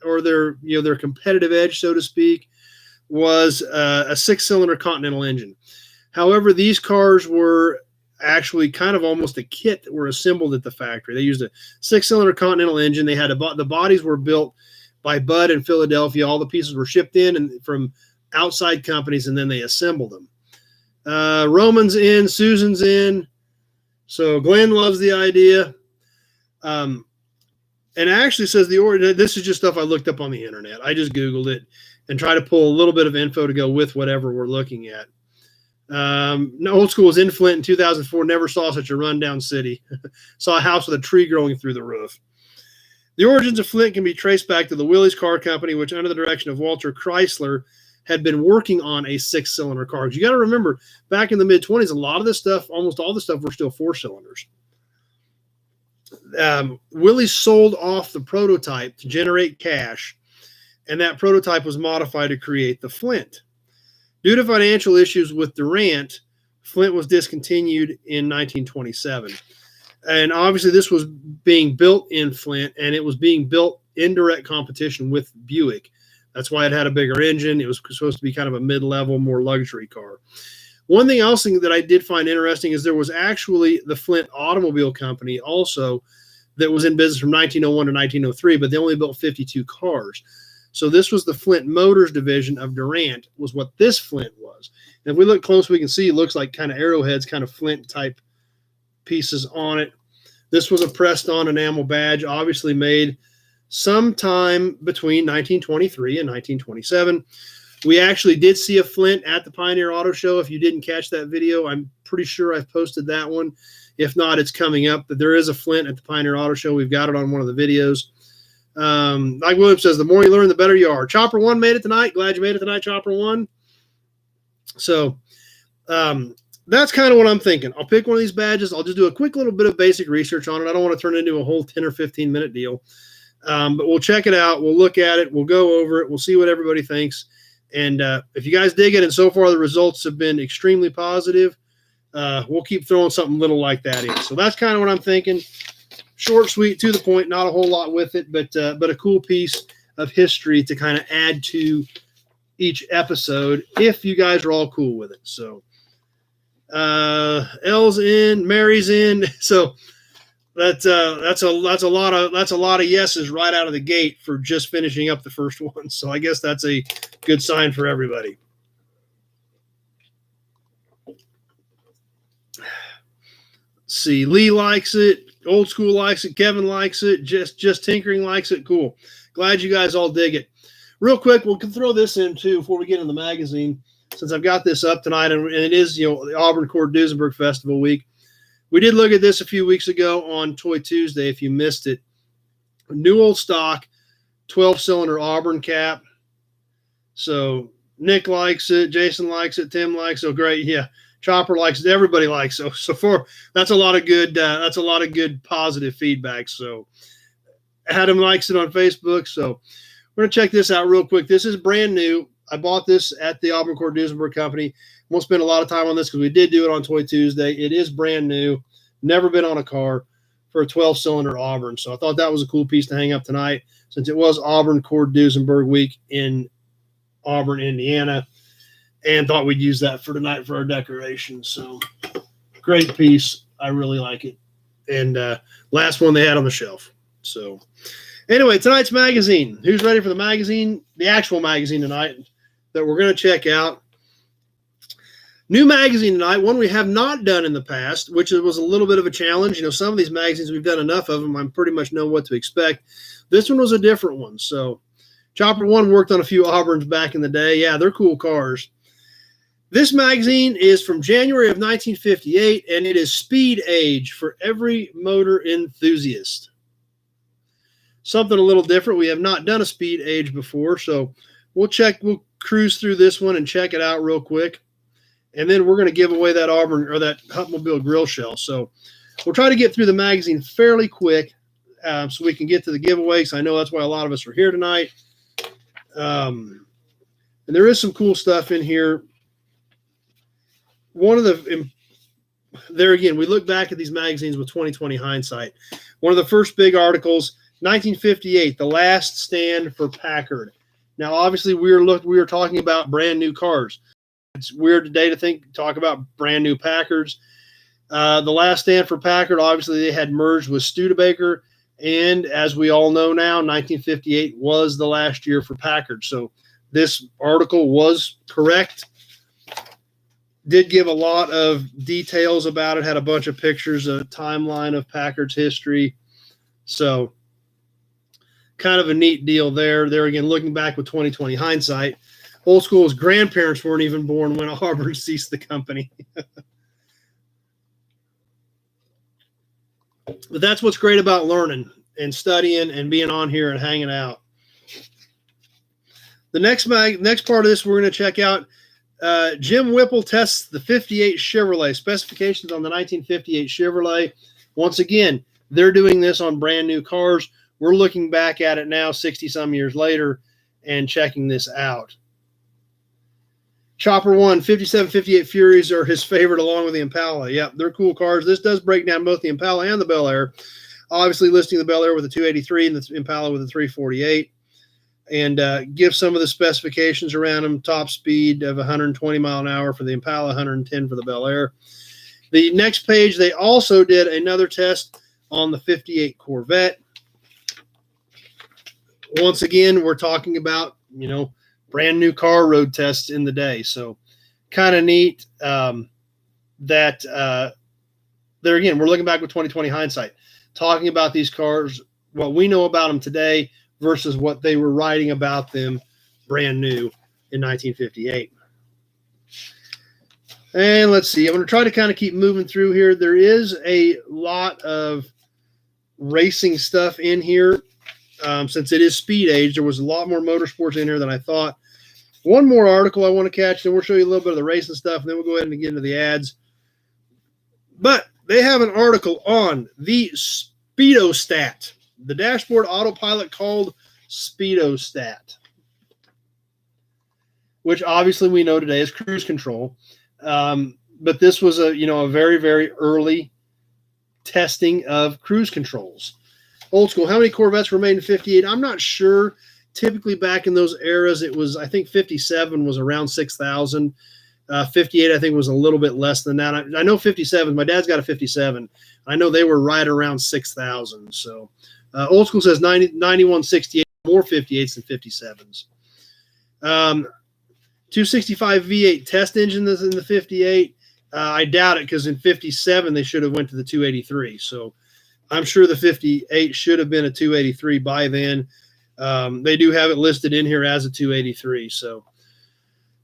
or their competitive edge, so to speak, was a 6-cylinder Continental engine. However, these cars were actually kind of almost a kit that were assembled at the factory. They used a 6-cylinder Continental engine. They had the bodies were built by Budd in Philadelphia. All the pieces were shipped in and from outside companies, and then they assembled them. Roman's in, Susan's in. So Glenn loves the idea. And it actually says this is just stuff I looked up on the internet. I just Googled it and tried to pull a little bit of info to go with whatever we're looking at. Old School was in Flint in 2004. Never saw such a rundown city. Saw a house with a tree growing through the roof. The origins of Flint can be traced back to the Willys Car Company, which under the direction of Walter Chrysler had been working on a 6-cylinder car. You got to remember, back in the mid-20s, a lot of this stuff, almost all the stuff, were still 4-cylinders. Willys sold off the prototype to generate cash, and that prototype was modified to create the Flint. Due to financial issues with Durant, Flint was discontinued in 1927. And obviously this was being built in Flint, and it was being built in direct competition with Buick. That's why it had a bigger engine. It was supposed to be kind of a mid-level, more luxury car. One thing else that I did find interesting is there was actually the Flint Automobile Company also that was in business from 1901 to 1903, but they only built 52 cars. So this was the Flint Motors division of Durant, was what this Flint was. And if we look close, we can see it looks like kind of arrowheads, kind of Flint type pieces on it. This was a pressed on enamel badge, obviously made sometime between 1923 and 1927. We actually did see a Flint at the Pioneer Auto Show. If you didn't catch that video, I'm pretty sure I've posted that one. If not, it's coming up. But there is a Flint at the Pioneer Auto Show. We've got it on one of the videos. Like William says, the more you learn, the better you are. Chopper 1 made it tonight. Glad you made it tonight, Chopper 1. So that's kind of what I'm thinking. I'll pick one of these badges. I'll just do a quick little bit of basic research on it. I don't want to turn it into a whole 10 or 15-minute deal. But we'll check it out. We'll look at it. We'll go over it. We'll see what everybody thinks. And if you guys dig it, and so far the results have been extremely positive, we'll keep throwing something little like that in. So that's kind of what I'm thinking. Short, sweet, to the point, not a whole lot with it, but a cool piece of history to kind of add to each episode if you guys are all cool with it. So L's in, Mary's in. So that's a lot of yeses right out of the gate for just finishing up the first one. So I guess that's a good sign for everybody. See, Lee likes it. Old School likes it. Kevin likes it. Just Tinkering likes it. Cool. Glad you guys all dig it. Real quick, we'll throw this in too before we get in the magazine, since I've got this up tonight, and it is the Auburn Cord Duesenberg Festival week. We did look at this a few weeks ago on Toy Tuesday. If you missed it, new old stock, 12-cylinder Auburn cap. So Nick likes it. Jason likes it. Tim likes it. Oh, great. Yeah. Chopper likes it. Everybody likes it. So that's a lot of good. That's a lot of good positive feedback. So Adam likes it on Facebook. So we're gonna check this out real quick. This is brand new. I bought this at the Auburn Cord Duesenberg Company. Won't spend a lot of time on this because we did do it on Toy Tuesday. It is brand new. Never been on a car for a 12-cylinder Auburn. So I thought that was a cool piece to hang up tonight, since it was Auburn Cord Duesenberg week in Auburn, Indiana. And thought we'd use that for tonight for our decoration. So great piece. I really like it. And last one they had on the shelf. So anyway, tonight's magazine. Who's ready for the magazine? The actual magazine tonight that we're going to check out. New magazine tonight, one we have not done in the past, which was a little bit of a challenge. You know, some of these magazines, we've done enough of them, I pretty much know what to expect. This one was a different one. So Chopper One worked on a few Auburns back in the day. Yeah, they're cool cars. This magazine is from January of 1958, and it is speed age for every motor enthusiast. Something a little different. We have not done a speed age before, so we'll cruise through this one and check it out real quick. And then we're going to give away that Auburn or that Huntmobile grill shell. So we'll try to get through the magazine fairly quick so we can get to the giveaway, because I know that's why a lot of us are here tonight. And there is some cool stuff in here. There again, we look back at these magazines with 20/20 hindsight. One of the first big articles, 1958, the last stand for Packard. Now, obviously, we were talking about brand new cars. It's weird today to talk about brand new Packards. The last stand for Packard, obviously, they had merged with Studebaker, and as we all know now, 1958 was the last year for Packard. So this article was correct. Did give a lot of details about it, had a bunch of pictures, a timeline of Packard's history. So kind of a neat deal there. There again, looking back with 20/20 hindsight, Old School's grandparents weren't even born when Auburn ceased the company. But that's what's great about learning and studying and being on here and hanging out. The next part of this we're going to check out. Jim Whipple tests the 58 Chevrolet, specifications on the 1958 Chevrolet. Once again, they're doing this on brand new cars. We're looking back at it now 60-some years later and checking this out. Chopper One, 57, 58 Furies are his favorite along with the Impala. Yep, they're cool cars. This does break down both the Impala and the Bel Air. Obviously listing the Bel Air with a 283 and the Impala with a 348. And give some of the specifications around them. Top speed of 120 mile an hour for the Impala, 110 for the Bel Air. The next page, they also did another test on the 58 Corvette. Once again, we're talking about, brand new car road tests in the day. So kind of neat that there again, we're looking back with 20/20 hindsight, talking about these cars, what we know about them today versus what they were writing about them brand new in 1958. And let's see, I'm going to try to kind of keep moving through here. There is a lot of racing stuff in here. Since it is speed age, there was a lot more motorsports in here than I thought. One more article I want to catch, then we'll show you a little bit of the racing stuff, and then we'll go ahead and get into the ads. But they have an article on the Speedostat, the dashboard autopilot called Speedostat, which obviously we know today is cruise control. But this was a very, very early testing of cruise controls. Old School, how many Corvettes were made in 58? I'm not sure. Typically back in those eras, it was, I think 57 was around 6,000. 58, I think, was a little bit less than that. I know 57. My dad's got a 57. I know they were right around 6,000. So Old School says 9168, more 58s than 57s. 265 V8 test engine is in the 58. I doubt it, because in 57 they should have went to the 283. So I'm sure the 58 should have been a 283 by then. They do have it listed in here as a 283. So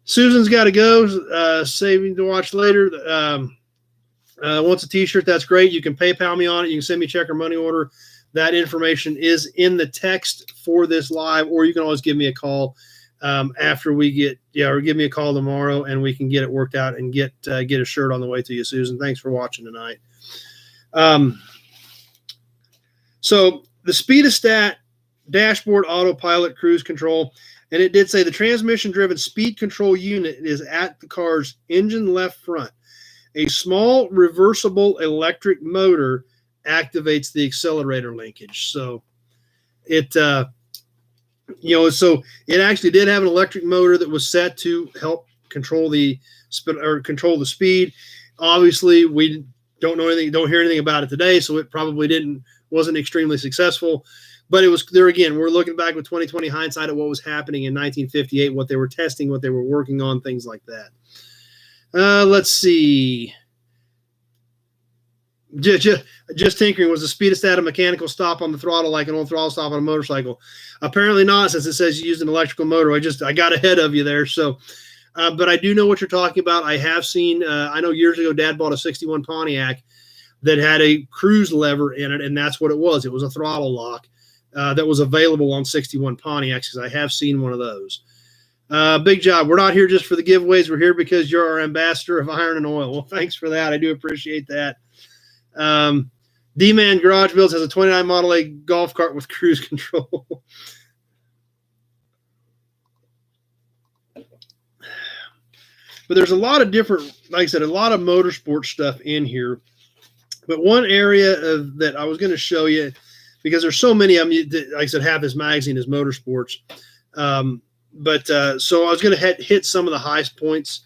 Susan's got to go. Saving to watch later. Wants a t-shirt. That's great. You can PayPal me on it. You can send me a check or money order. That information is in the text for this live, or you can always give me a call after we get, or give me a call tomorrow and we can get it worked out and get a shirt on the way to you, Susan. Thanks for watching tonight. So the Speedostat dashboard autopilot cruise control, and it did say the transmission-driven speed control unit is at the car's engine left front. A small reversible electric motor activates the accelerator linkage. So it, so it actually did have an electric motor that was set to help control the speed. Obviously, we don't know anything, don't hear anything about it today, so it probably wasn't extremely successful. But it was there again. We're looking back with 20/20 hindsight at what was happening in 1958, what they were testing, what they were working on, things like that. Let's see. Just tinkering. Was the speedest at a mechanical stop on the throttle like an old throttle stop on a motorcycle? Apparently not, since it says you used an electrical motor. I got ahead of you there. So, but I do know what you're talking about. I have seen. I know years ago, Dad bought a '61 Pontiac that had a cruise lever in it, and that's what it was. It was a throttle lock that was available on '61 Pontiacs, because I have seen one of those. Big job. We're not here just for the giveaways. We're here because you're our ambassador of iron and oil. Well, thanks for that. I do appreciate that. D-Man Garage Builds has a 29 Model A golf cart with cruise control. But there's a lot of different, like I said, a lot of motorsport stuff in here. But one area that I was going to show you, because there's so many of them, like I said, half this magazine is motorsports. So I was going to hit some of the highest points.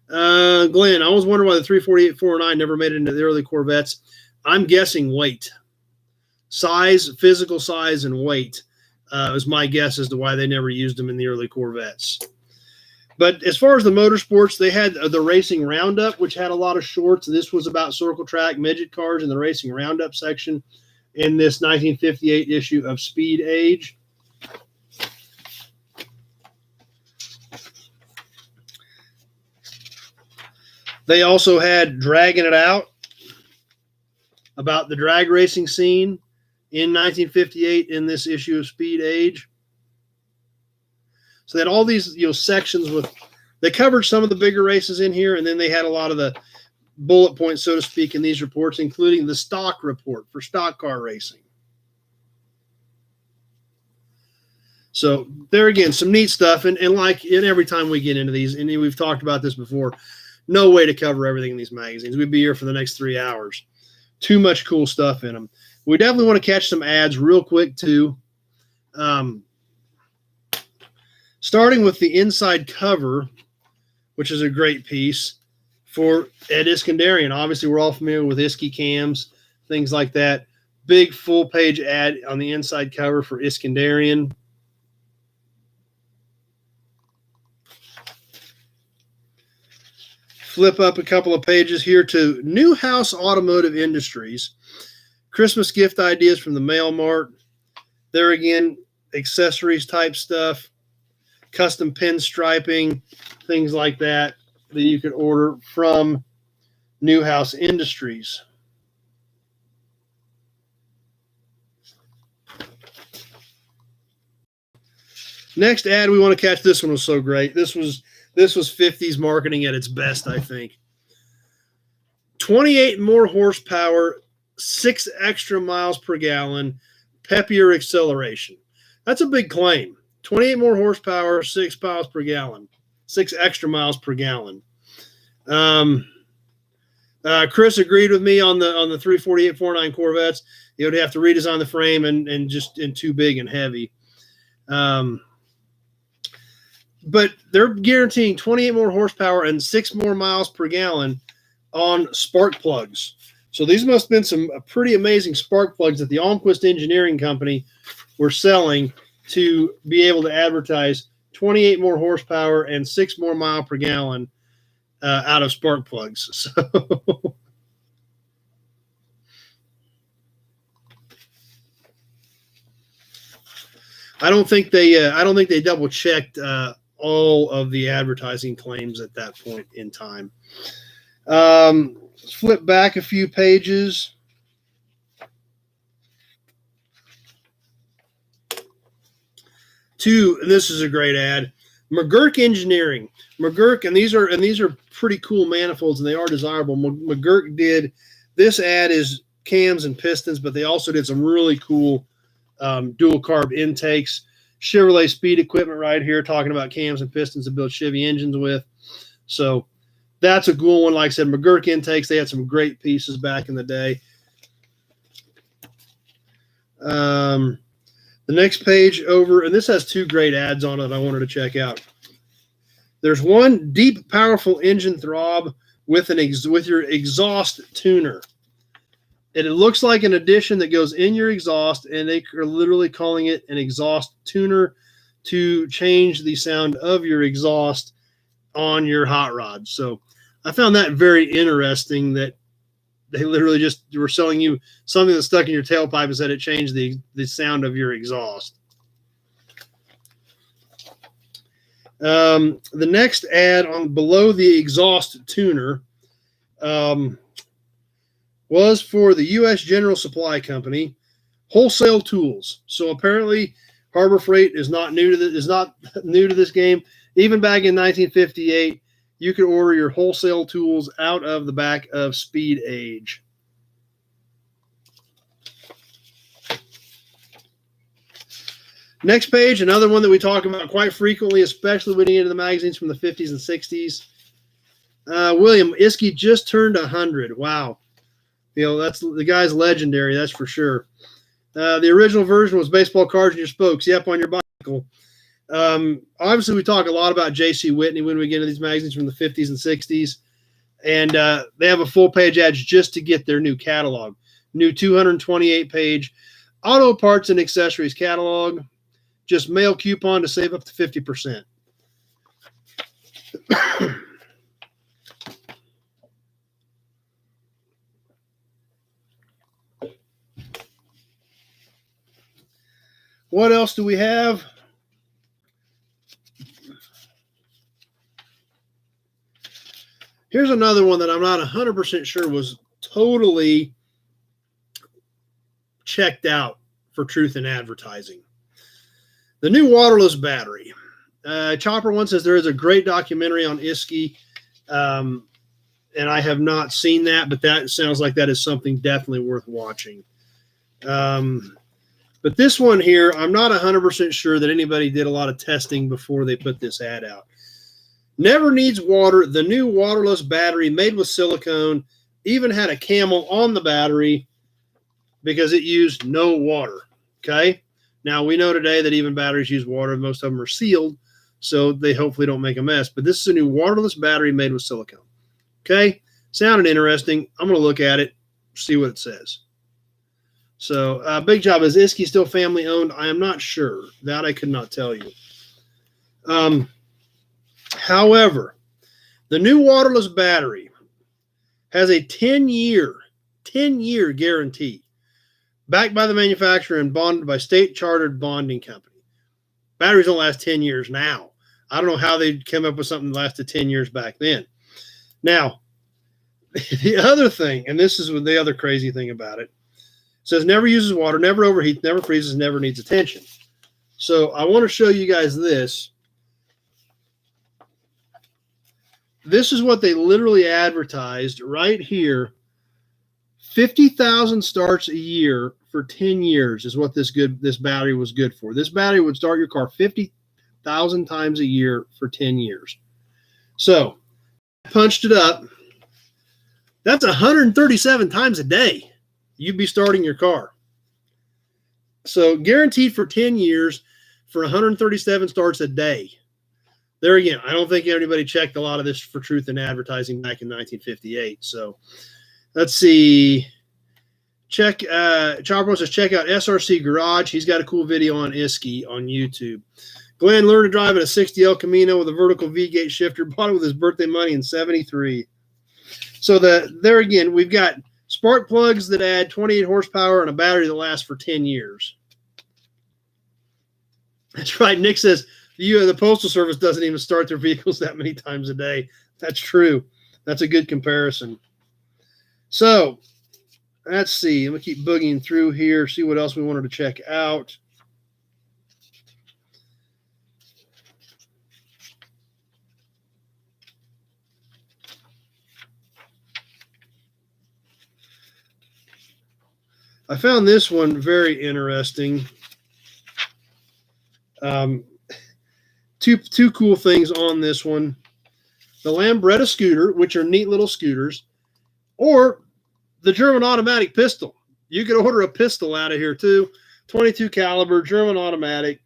Glenn, I was wondering why the 348 409 never made it into the early Corvettes. I'm guessing weight, size, physical size, and weight is my guess as to why they never used them in the early Corvettes. But as far as the motorsports, they had the Racing Roundup, which had a lot of shorts. This was about circle track midget cars in the Racing Roundup section in this 1958 issue of Speed Age. They also had Dragging It Out, about the drag racing scene in 1958 in this issue of Speed Age. So they had all these, sections with, they covered some of the bigger races in here, and then they had a lot of the bullet points, so to speak, in these reports, including the stock report for stock car racing. So there again, some neat stuff. And like in every time we get into these, and we've talked about this before, no way to cover everything in these magazines. We'd be here for the next 3 hours. Too much cool stuff in them. We definitely want to catch some ads real quick too. Starting with the inside cover, which is a great piece for Ed Iskandarian. Obviously, we're all familiar with Isky cams, things like that. Big full-page ad on the inside cover for Iskandarian. Flip up a couple of pages here to Newhouse Automotive Industries. Christmas gift ideas from the Mail Mart. There again, accessories type stuff, custom pinstriping, things like that you could order from Newhouse Industries. Next ad we want to catch. This one was so great. This was 50s marketing at its best, I think. 28 more horsepower, 6 extra miles per gallon, peppier acceleration. That's a big claim. 28 more horsepower, 6 miles per gallon, 6 extra miles per gallon. Chris agreed with me on the 348 409 Corvettes. They would have to redesign the frame and just in too big and heavy. But they're guaranteeing 28 more horsepower and 6 more miles per gallon on spark plugs. So these must have been some pretty amazing spark plugs that the Almquist Engineering Company were selling to be able to advertise 28 more horsepower and 6 more mile per gallon out of spark plugs. So I don't think they double checked all of the advertising claims at that point in time. Let's flip back a few pages. And this is a great ad. McGurk Engineering. McGurk, and these are pretty cool manifolds, and they are desirable. McGurk did this ad is cams and pistons, but they also did some really cool dual carb intakes. Chevrolet Speed equipment right here, talking about cams and pistons to build Chevy engines with. So that's a cool one. Like I said, McGurk intakes, they had some great pieces back in the day. The next page over, and this has 2 great ads on it I wanted to check out. There's one deep, powerful engine throb with your exhaust tuner. And it looks like an addition that goes in your exhaust, and they are literally calling it an exhaust tuner to change the sound of your exhaust on your hot rod. So I found that very interesting that they literally just were selling you something that stuck in your tailpipe and said it changed the sound of your exhaust. The next ad on below the exhaust tuner was for the U.S. General Supply Company, wholesale tools. So apparently, Harbor Freight is not new to this game. Even back in 1958, you could order your wholesale tools out of the back of Speed Age. Next page, another one that we talk about quite frequently, especially when you get into the magazines from the 50s and 60s. William Iskey just turned 100. Wow. That's the guy's legendary, that's for sure. The original version was baseball cards and your spokes. Yep, on your bicycle. Obviously, we talk a lot about J.C. Whitney when we get into these magazines from the 50s and 60s. And they have a full-page ad just to get their new catalog. New 228-page auto parts and accessories catalog. Just mail coupon to save up to 50%. What else do we have? Here's another one that I'm not 100% sure was totally checked out for truth in advertising. The new Waterless Battery. Chopper One says there is a great documentary on Iskey, and I have not seen that, but that sounds like that is something definitely worth watching. But this one here, I'm not 100% sure that anybody did a lot of testing before they put this ad out. Never needs water. The new waterless battery made with silicone, even had a camel on the battery because it used no water. Okay. Now we know today that even batteries use water. Most of them are sealed, so they hopefully don't make a mess. But this is a new waterless battery made with silicone. Okay. Sounded interesting. I'm going to look at it, see what it says. So, big job. Is Iskey still family owned? I am not sure. That I could not tell you. However, the new waterless battery has a 10-year guarantee, backed by the manufacturer and bonded by state-chartered bonding company. Batteries don't last 10 years now. I don't know how they came up with something that lasted 10 years back then. Now, the other thing, and this is the other crazy thing about it, says never uses water, never overheats, never freezes, never needs attention. So I want to show you guys this. This is what they literally advertised right here. 50,000 starts a year for 10 years is what this battery was good for. This battery would start your car 50,000 times a year for 10 years. So I punched it up. That's 137 times a day you'd be starting your car. So guaranteed for 10 years for 137 starts a day. There again, I don't think anybody checked a lot of this for truth in advertising back in 1958. So let's see. Chopper says check out SRC Garage. He's got a cool video on Iskey on YouTube. Glenn learned to drive at a 60 El Camino with a vertical V-gate shifter. Bought it with his birthday money in '73. So there again, we've got spark plugs that add 28 horsepower and a battery that lasts for 10 years. That's right. Nick says the Postal Service doesn't even start their vehicles that many times a day. That's true. That's a good comparison. So let's see. I'm going to keep boogieing through here, see what else we wanted to check out. I found this one very interesting. Two cool things on this one. The Lambretta Scooter, which are neat little scooters, or the German automatic pistol. You could order a pistol out of here too. 22 caliber, German automatic,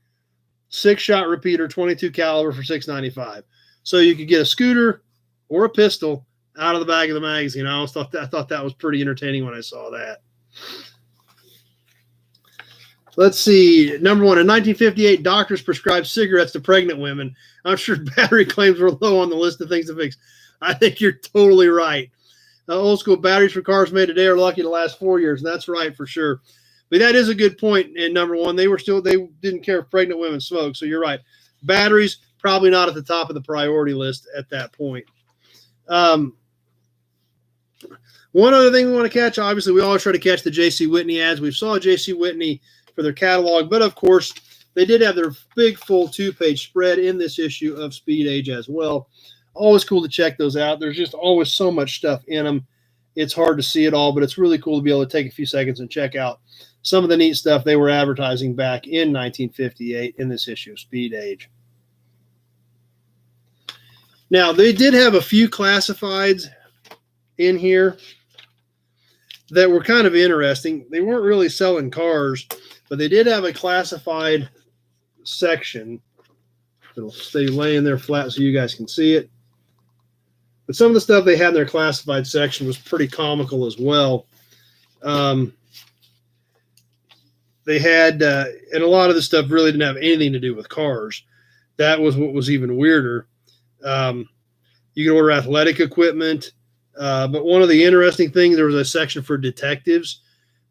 6-shot repeater, 22 caliber for $6.95. So you could get a scooter or a pistol out of the back of the magazine. I thought that was pretty entertaining when I saw that. Let's see. Number one, in 1958, doctors prescribed cigarettes to pregnant women. I'm sure battery claims were low on the list of things to fix. I think you're totally right. Old school batteries for cars made today are lucky to last 4 years. That's right for sure. But that is a good point. And number one, they didn't care if pregnant women smoke. So you're right. Batteries probably not at the top of the priority list at that point. One other thing we want to catch, obviously, we always try to catch the J.C. Whitney ads. We saw J.C. Whitney for their catalog, but of course, they did have their big full 2-page spread in this issue of Speed Age as well. Always cool to check those out. There's just always so much stuff in them. It's hard to see it all, but it's really cool to be able to take a few seconds and check out some of the neat stuff they were advertising back in 1958 in this issue of Speed Age. Now, they did have a few classifieds in here that were kind of interesting. They weren't really selling cars, but they did have a classified section. It'll stay laying there flat so you guys can see it. But some of the stuff they had in their classified section was pretty comical as well. They had, and a lot of the stuff really didn't have anything to do with cars. That was what was even weirder. You can order athletic equipment. But one of the interesting things, there was a section for detectives.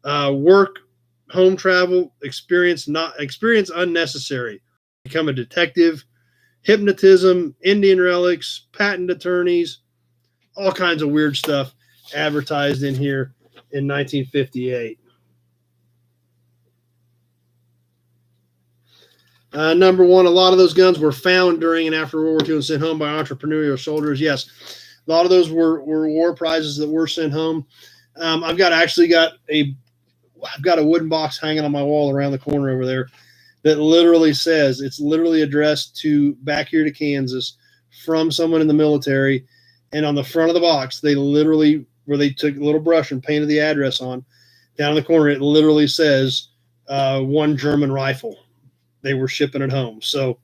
Work, home travel, experience unnecessary. Become a detective, hypnotism, Indian relics, patent attorneys, all kinds of weird stuff advertised in here in 1958. Number one, a lot of those guns were found during and after World War II and sent home by entrepreneurial soldiers. Yes, a lot of those were war prizes that were sent home. I've got a wooden box hanging on my wall around the corner over there that literally says, it's literally addressed to back here to Kansas from someone in the military. And on the front of the box, they literally, where they took a little brush and painted the address on, down in the corner, it literally says one German rifle. They were shipping it home. So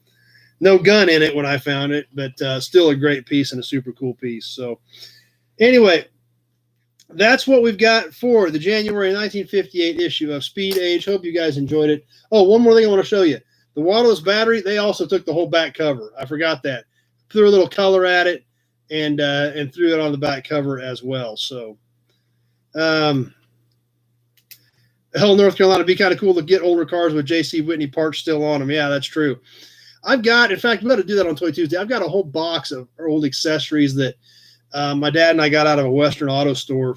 no gun in it when I found it, but still a great piece and a super cool piece. So anyway, that's what we've got for the January 1958 issue of Speed Age. Hope you guys enjoyed it. Oh, one more thing I want to show you. The Waterless Battery, they also took the whole back cover. I forgot that. Threw a little color at it and threw it on the back cover as well. So, hell, North Carolina, it'd be kind of cool to get older cars with J.C. Whitney parts still on them. Yeah, that's true. In fact, we got to do that on Toy Tuesday. I've got a whole box of old accessories that my dad and I got out of a Western auto store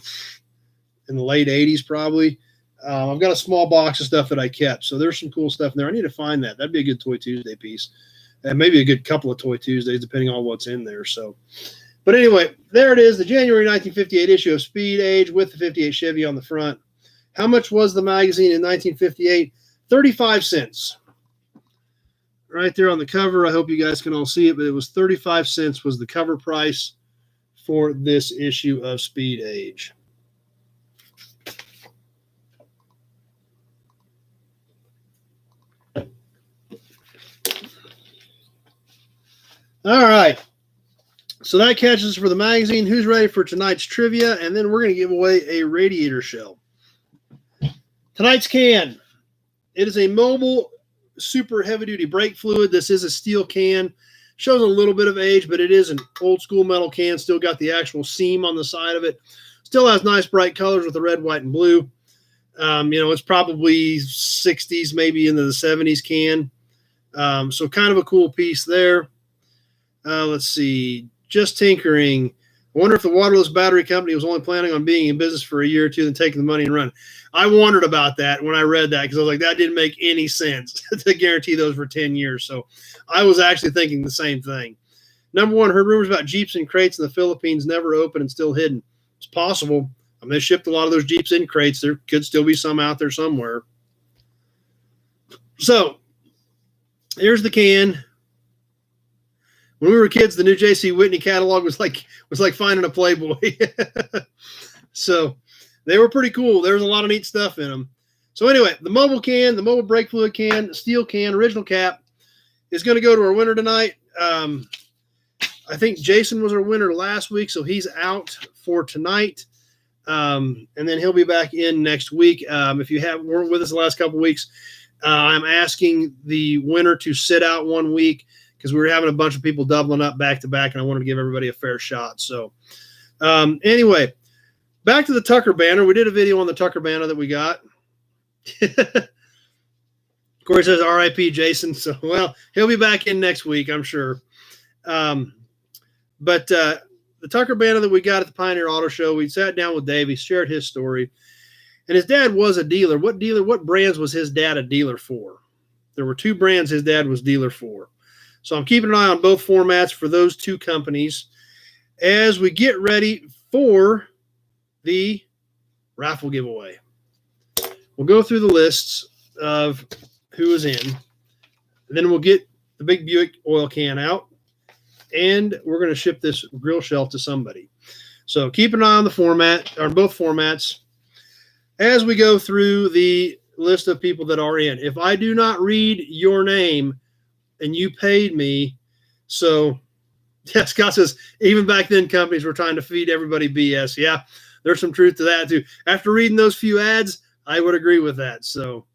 in the late 80s, probably. I've got a small box of stuff that I kept. So there's some cool stuff in there. I need to find that. That'd be a good Toy Tuesday piece. And maybe a good couple of Toy Tuesdays, depending on what's in there. So, but anyway, there it is, the January 1958 issue of Speed Age with the 58 Chevy on the front. How much was the magazine in 1958? 35 cents. Right there on the cover. I hope you guys can all see it, but it was 35 cents was the cover price for this issue of Speed Age. All right. So that catches us for the magazine. Who's ready for tonight's trivia? And then we're going to give away a radiator shell. Tonight's can. It is a mobile super heavy-duty brake fluid. This is a steel can. Shows a little bit of age, but it is an old-school metal can. Still got the actual seam on the side of it. Still has nice bright colors with the red, white, and blue. It's probably 60s, maybe into the 70s can. So kind of a cool piece there. Let's see. Just tinkering. I wonder if the Waterless Battery Company was only planning on being in business for a year or two, then taking the money and run. I wondered about that when I read that because I was like, that didn't make any sense to guarantee those for 10 years. So I was actually thinking the same thing. Number one, heard rumors about Jeeps and crates in the Philippines never open and still hidden. It's possible. They shipped a lot of those Jeeps in crates. There could still be some out there somewhere. So here's the can. When we were kids, the new J.C. Whitney catalog was like finding a Playboy. So they were pretty cool. There was a lot of neat stuff in them. So anyway, the mobile can, the mobile brake fluid can, steel can, original cap is going to go to our winner tonight. I think Jason was our winner last week, so he's out for tonight. And then he'll be back in next week. If you weren't with us the last couple of weeks, I'm asking the winner to sit out 1 week, because we were having a bunch of people doubling up back to back, and I wanted to give everybody a fair shot. So anyway, back to the Tucker banner. We did a video on the Tucker banner that we got. Corey says RIP Jason. So, well, he'll be back in next week, I'm sure. But the Tucker banner that we got at the Pioneer Auto Show, we sat down with Dave. He shared his story. And his dad was a dealer. What brands was his dad a dealer for? There were 2 brands his dad was dealer for. So I'm keeping an eye on both formats for those 2 companies as we get ready for the raffle giveaway. We'll go through the lists of who is in. And then we'll get the big Buick oil can out. And we're going to ship this grill shelf to somebody. So keep an eye on the format, or both formats, as we go through the list of people that are in. If I do not read your name and you paid me, so yeah, Scott says, even back then companies were trying to feed everybody BS. Yeah, there's some truth to that too. After reading those few ads, I would agree with that. So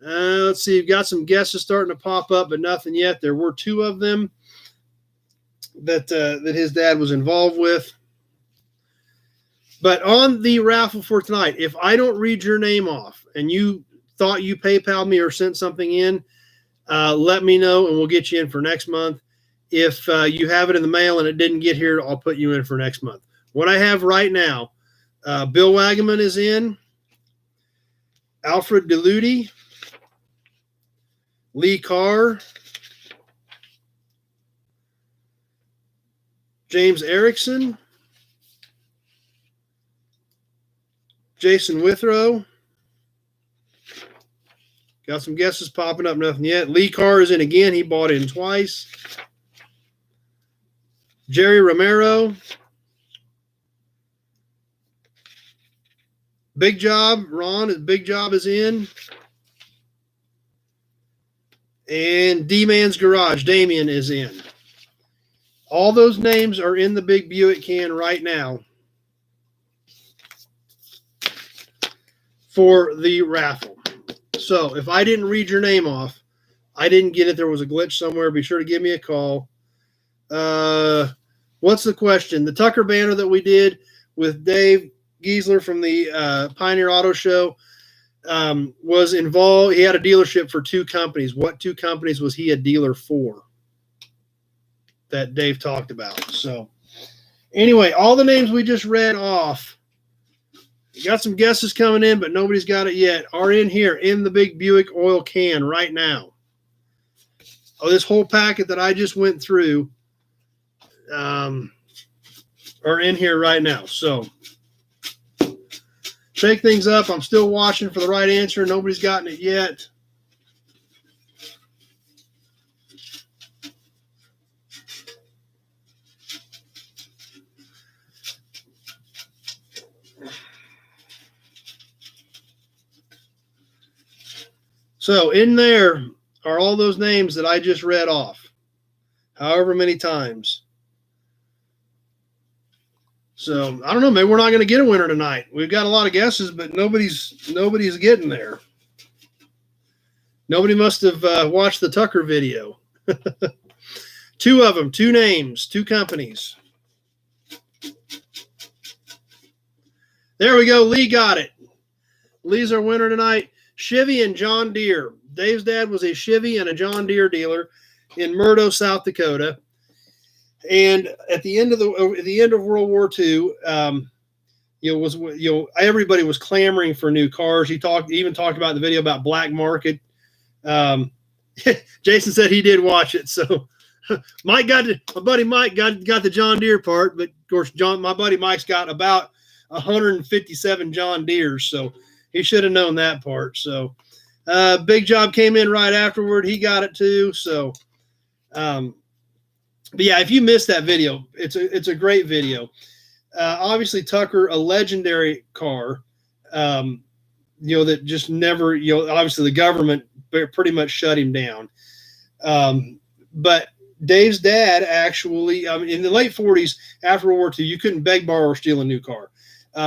let's see, you've got some guesses starting to pop up, but nothing yet. There were 2 of them that his dad was involved with. But on the raffle for tonight, if I don't read your name off and you thought you PayPal me or sent something in, let me know and we'll get you in for next month. If you have it in the mail and it didn't get here, I'll put you in for next month. What I have right now, Bill Wagaman is in, Alfred DeLudy, Lee Carr, James Erickson, Jason Withrow. Got some guesses popping up, nothing yet. Lee Carr is in again. He bought in twice. Jerry Romero. Big Job. Big Job is in. And D-Man's Garage. Damien is in. All those names are in the big Buick can right now for the raffle. So if I didn't read your name off, I didn't get it, there was a glitch somewhere, be sure to give me a call. What's the question? The Tucker banner that we did with Dave Giesler from the Pioneer Auto Show was involved. He had a dealership for 2 companies. What 2 companies was he a dealer for that Dave talked about? So anyway, all the names we just read off, got some guesses coming in, but nobody's got it yet, are in here in the big Buick oil can right now. Oh, this whole packet that I just went through are in here right now. So shake things up. I'm still watching for the right answer. Nobody's gotten it yet. So in there are all those names that I just read off, however many times. So I don't know, maybe we're not going to get a winner tonight. We've got a lot of guesses, but nobody's getting there. Nobody must have watched the Tucker video. 2 of them, 2 names, 2 companies. There we go. Lee got it. Lee's our winner tonight. Chevy and John Deere. Dave's dad was a Chevy and a John Deere dealer in Murdo, South Dakota. And at the end of World War II, everybody was clamoring for new cars. He even talked about in the video about black market. Jason said he did watch it. So my buddy Mike got the John Deere part, but of course my buddy Mike's got about 157 John Deeres. So he should have known that part. So Big Job came in right afterward. He got it too. So, but yeah, if you missed that video, it's a great video. Obviously Tucker, a legendary car, that just never, obviously the government pretty much shut him down. But Dave's dad actually, in the late 40s, after World War II, you couldn't beg, borrow, or steal a new car.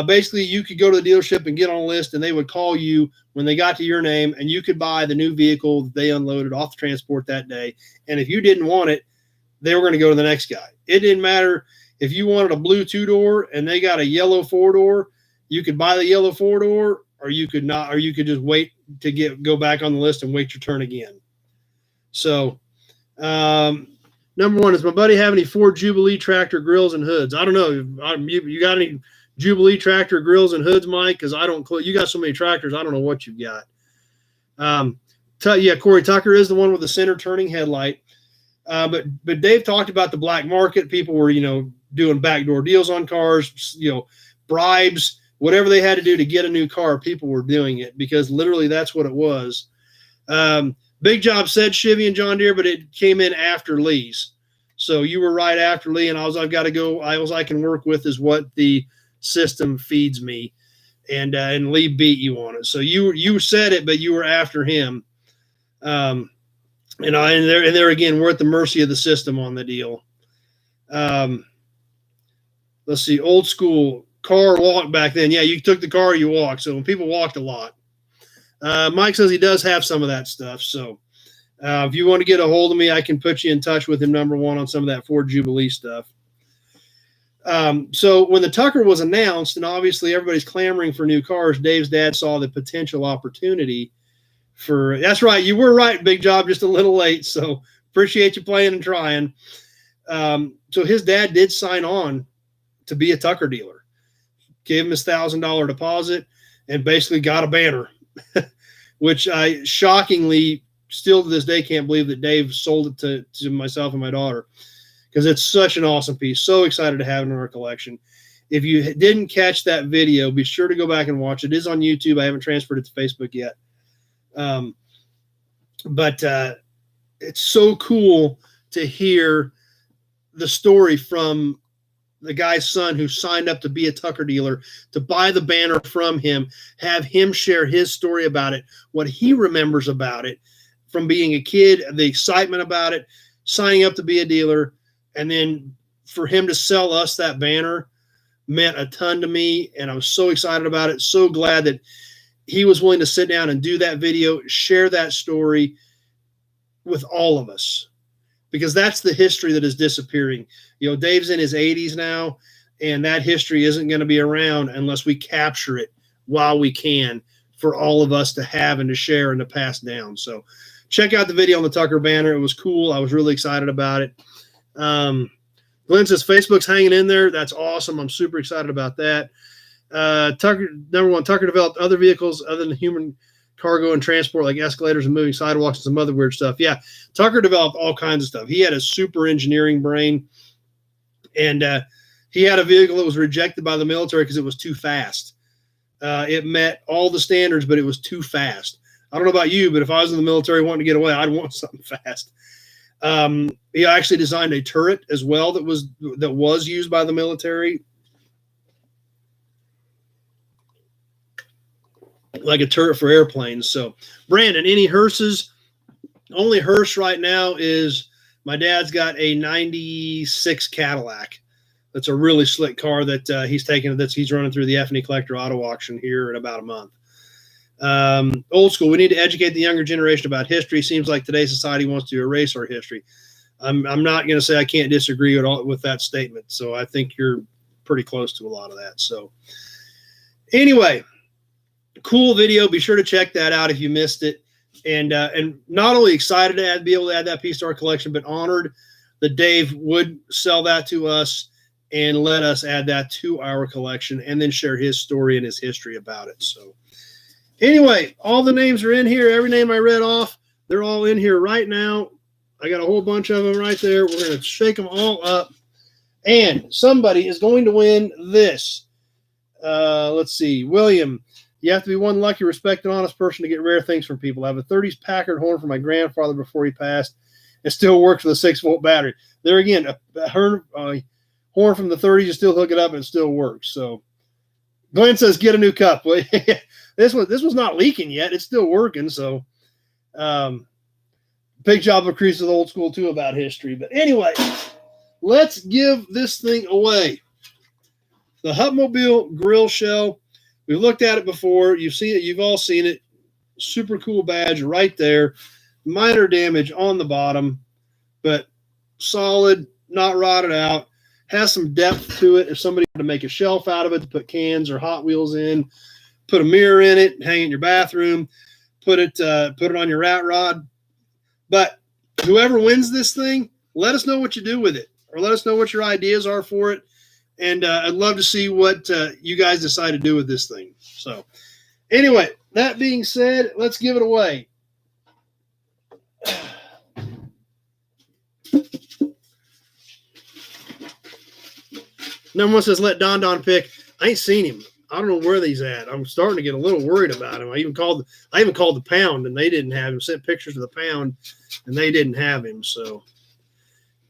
Basically, you could go to the dealership and get on a list, and they would call you when they got to your name, and you could buy the new vehicle that they unloaded off the transport that day. And if you didn't want it, they were going to go to the next guy. It didn't matter if you wanted a blue 2-door and they got a yellow 4-door, you could buy the yellow 4-door, or you could not, or you could just wait to go back on the list and wait your turn again. So, number one, does my buddy have any Ford Jubilee tractor grills and hoods? I don't know. You got any Jubilee tractor grills and hoods, Mike? Because I don't. You got so many tractors, I don't know what you've got. Yeah, Corey Tucker is the one with the center turning headlight. But Dave talked about the black market. People were, doing backdoor deals on cars, bribes, whatever they had to do to get a new car. People were doing it because literally that's what it was. Big Job said Chevy and John Deere, but it came in after Lee's. So you were right after Lee, and all I've got to go, all I can work with is what the system feeds me, and Lee beat you on it. So you said it, but you were after him. And there again, we're at the mercy of the system on the deal. Let's see, old school car walk back then. Yeah, you took the car, you walked. So when people walked a lot. Mike says he does have some of that stuff. So if you want to get a hold of me, I can put you in touch with him, number one, on some of that Ford Jubilee stuff. So when the Tucker was announced, and obviously everybody's clamoring for new cars, Dave's dad saw the potential opportunity for, that's right, you were right, Big Job, just a little late. So appreciate you playing and trying. So his dad did sign on to be a Tucker dealer, gave him his $1,000 deposit, and basically got a banner, which I shockingly still to this day can't believe that Dave sold it to myself and my daughter, because it's such an awesome piece. So excited to have it in our collection. If you didn't catch that video, be sure to go back and watch it. It is on YouTube. I haven't transferred it to Facebook yet. But it's so cool to hear the story from the guy's son who signed up to be a Tucker dealer, to buy the banner from him, have him share his story about it, what he remembers about it from being a kid, the excitement about it, signing up to be a dealer, and then for him to sell us that banner meant a ton to me, and I was so excited about it, so glad that he was willing to sit down and do that video, share that story with all of us, because that's the history that is disappearing. Dave's in his 80s now, and that history isn't going to be around unless we capture it while we can for all of us to have and to share and to pass down. So check out the video on the Tucker banner. It was cool. I was really excited about it. Glenn says Facebook's hanging in there. That's awesome. I'm super excited about that. Tucker, number one, Tucker developed other vehicles other than human cargo and transport, like escalators and moving sidewalks and some other weird stuff. Yeah, Tucker developed all kinds of stuff. He had a super engineering brain, and he had a vehicle that was rejected by the military because it was too fast. It met all the standards, but it was too fast. I don't know about you, but if I was in the military wanting to get away, I'd want something fast. He actually designed a turret as well that was used by the military, like a turret for airplanes. So, Brandon, any hearses? Only hearse right now is my dad's got a 96 Cadillac. That's a really slick car that he's running through the F&E Collector Auto Auction here in about a month. Old school. We need to educate the younger generation about history. Seems like today's society wants to erase our history. I'm not going to say I can't disagree with that statement. So I think you're pretty close to a lot of that. So anyway, cool video. Be sure to check that out if you missed it. And not only excited to be able to add that piece to our collection, but honored that Dave would sell that to us and let us add that to our collection and then share his story and his history about it. So anyway, all the names are in here. Every name I read off, they're all in here right now. I got a whole bunch of them right there. We're going to shake them all up. And somebody is going to win this. Let's see. William, you have to be one lucky, respected, honest person to get rare things from people. I have a 30s Packard horn from my grandfather before he passed. It still works with a 6-volt battery. There again, a horn from the 30s, you still hook it up and it still works. So Glenn says, get a new cup. Well, this was not leaking yet. It's still working. So big job of Crease with old school too about history. But anyway, let's give this thing away. The Hupmobile grill shell. We've looked at it before. You've seen it. You've all seen it. Super cool badge right there. Minor damage on the bottom, but solid, not rotted out. Has some depth to it. If somebody wanted to make a shelf out of it to put cans or Hot Wheels in, put a mirror in it, hang it in your bathroom, put it on your rat rod. But whoever wins this thing, let us know what you do with it, or let us know what your ideas are for it. And I'd love to see what you guys decide to do with this thing. So anyway, that being said, let's give it away. Number one says, let Don pick. I ain't seen him. I don't know where he's at. I'm starting to get a little worried about him. I even called the pound, and they didn't have him. Sent pictures of the pound, and they didn't have him. So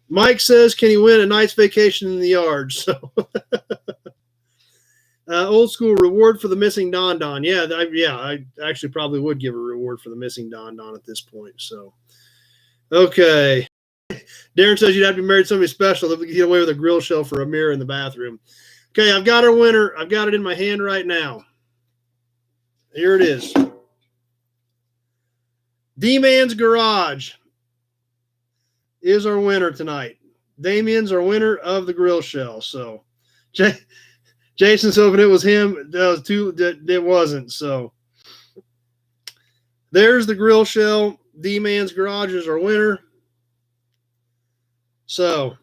Mike says, can he win a night's vacation in the yard? So old school reward for the missing Don. Yeah, I actually probably would give a reward for the missing Don at this point. So, okay. Darren says you'd have to be married to somebody special if we could get away with a grill shell for a mirror in the bathroom. Okay, I've got our winner. I've got it in my hand right now. Here it is. D-Man's Garage is our winner tonight. Damien's our winner of the grill shell. So, Jason's hoping it was him. It wasn't. So, there's the grill shell. D-Man's Garage is our winner. So,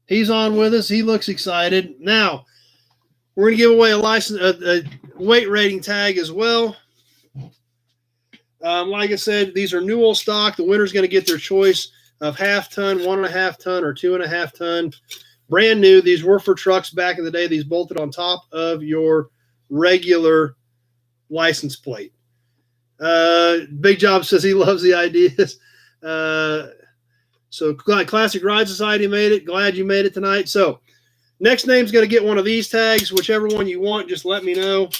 he's on with us. He looks excited. Now, we're going to give away a weight rating tag as well. Like I said, these are new old stock. The winner's going to get their choice of half ton, 1.5 ton, or 2.5 ton. Brand new. These were for trucks back in the day. These bolted on top of your regular license plate. Big Job says he loves the ideas. So Classic Ride Society made it. Glad you made it tonight. So next name's going to get one of these tags. Whichever one you want, just let me know.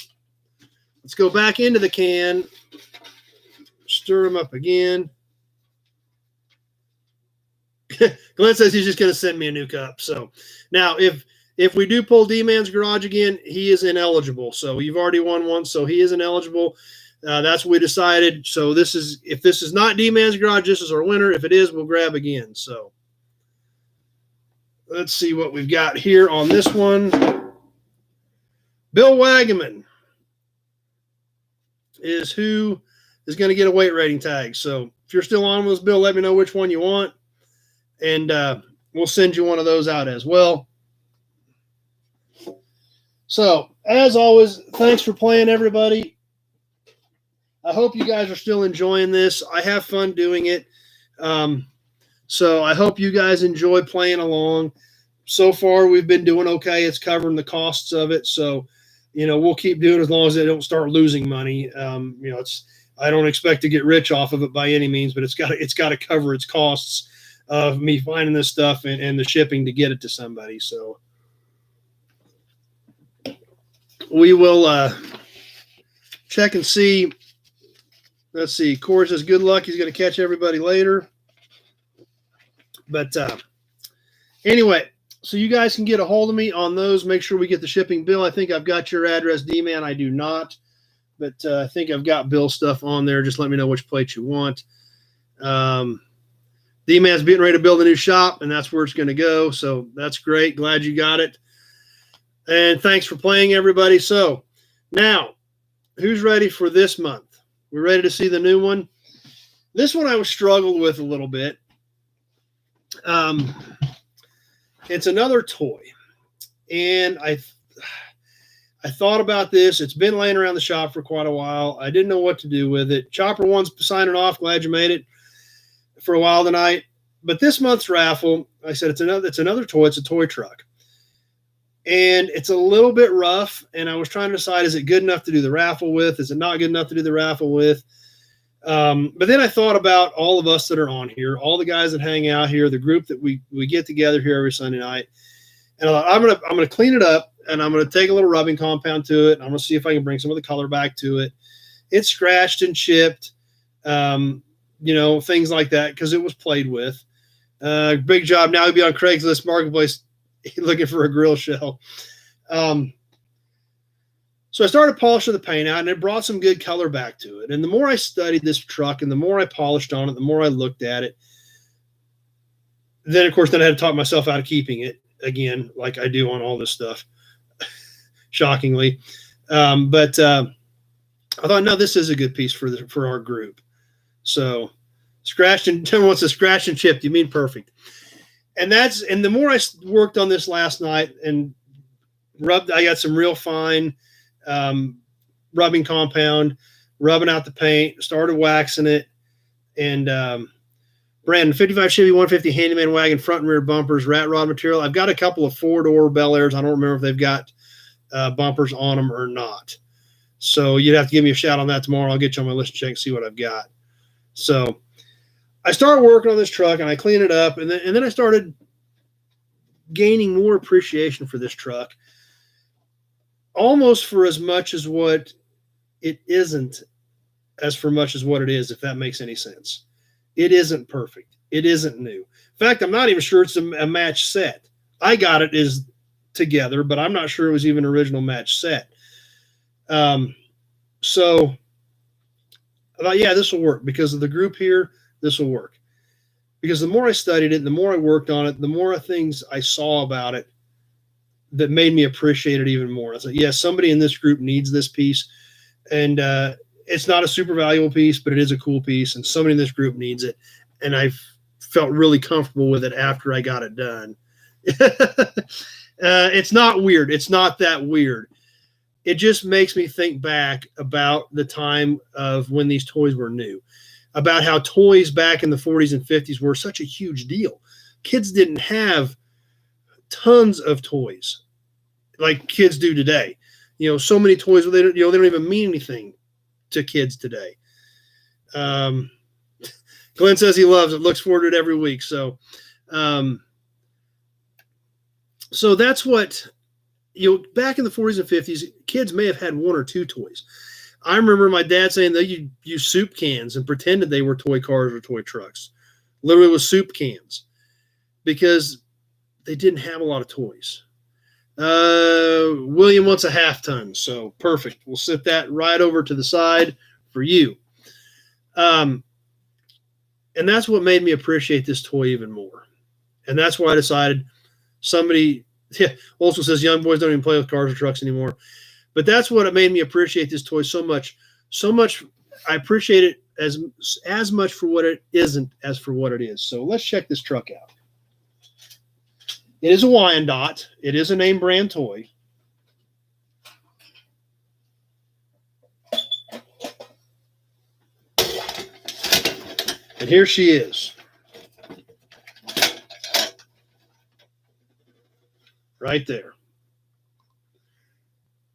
Let's go back into the can. Stir them up again. Glenn says he's just going to send me a new cup. So now if we do pull D-Man's Garage again, he is ineligible. So you've already won one, so he is ineligible. That's what we decided. So if this is not D-Man's Garage, this is our winner. If it is, we'll grab again. So let's see what we've got here on this one. Bill Wagaman is who is going to get a weight rating tag. So if you're still on with us, Bill, let me know which one you want, and we'll send you one of those out as well. So as always, thanks for playing, everybody. I hope you guys are still enjoying this. I have fun doing it. So I hope you guys enjoy playing along. So far, we've been doing okay. It's covering the costs of it. So, we'll keep doing it as long as they don't start losing money. I don't expect to get rich off of it by any means, but it's got to cover its costs of me finding this stuff and the shipping to get it to somebody. So we will check and see. Let's see. Corey says, good luck. He's going to catch everybody later. But anyway, so you guys can get a hold of me on those. Make sure we get the shipping. Bill, I think I've got your address. D-Man, I do not. But I think I've got Bill's stuff on there. Just let me know which plate you want. D-Man's getting ready to build a new shop, and that's where it's going to go. So that's great. Glad you got it. And thanks for playing, everybody. So now, who's ready for this month? We're ready to see the new one. This one I was struggled with a little bit. It's another toy. And I thought about this. It's been laying around the shop for quite a while. I didn't know what to do with it. Chopper One's signing off. Glad you made it for a while tonight. But this month's raffle, I said it's another toy. It's a toy truck. And it's a little bit rough, and I was trying to decide, is it good enough to do the raffle with? Is it not good enough to do the raffle with? But then I thought about all of us that are on here, all the guys that hang out here, the group that we get together here every Sunday night. And I thought, I'm gonna clean it up, and I'm going to take a little rubbing compound to it. And I'm going to see if I can bring some of the color back to it. It's scratched and chipped, things like that, because it was played with. Big Job. Now he'd be on Craigslist Marketplace looking for a grill shell. So I started polishing the paint out, and it brought some good color back to it. And the more I studied this truck and the more I polished on it, the more I looked at it, then, of course, I had to talk myself out of keeping it again, like I do on all this stuff, shockingly. But I thought, no, this is a good piece for our group. So scratched and tell me what's a scratch and chipped. You mean perfect. And the more I worked on this last night and I got some real fine rubbing compound, rubbing out the paint, started waxing it, and Brandon, 55 Chevy 150 handyman wagon, front and rear bumpers, rat rod material. I've got a couple of 4-door Bel Airs. I don't remember if they've got bumpers on them or not. So you'd have to give me a shout on that tomorrow. I'll get you on my list and check and see what I've got. So I started working on this truck and I cleaned it up, and then I started gaining more appreciation for this truck, almost for as much as what it isn't as for much as what it is, if that makes any sense. It isn't perfect. It isn't new. In fact, I'm not even sure it's a match set. I got it is together, but I'm not sure it was even an original match set. So I thought, yeah, this will work because of the group here. This will work because the more I studied it, the more I worked on it, the more things I saw about it that made me appreciate it even more. I said, yes, somebody in this group needs this piece, and it's not a super valuable piece, but it is a cool piece, and somebody in this group needs it. And I felt really comfortable with it after I got it done. It's not weird. It's not that weird. It just makes me think back about the time of when these toys were new, about how toys back in the 40s and 50s were such a huge deal. Kids didn't have tons of toys like kids do today. So many toys, they don't even mean anything to kids today. Glenn says he loves it, looks forward to it every week. So that's what, back in the 40s and 50s, kids may have had 1 or 2 toys. I remember my dad saying they used soup cans and pretended they were toy cars or toy trucks, literally with soup cans, because they didn't have a lot of toys. William wants a 1/2 ton, so perfect. We'll sit that right over to the side for you. And that's what made me appreciate this toy even more. And that's why I decided also says young boys don't even play with cars or trucks anymore. But that's what made me appreciate this toy so much. So much I appreciate it as much for what it isn't as for what it is. So let's check this truck out. It is a Wyandotte. It is a name brand toy. And here she is. Right there.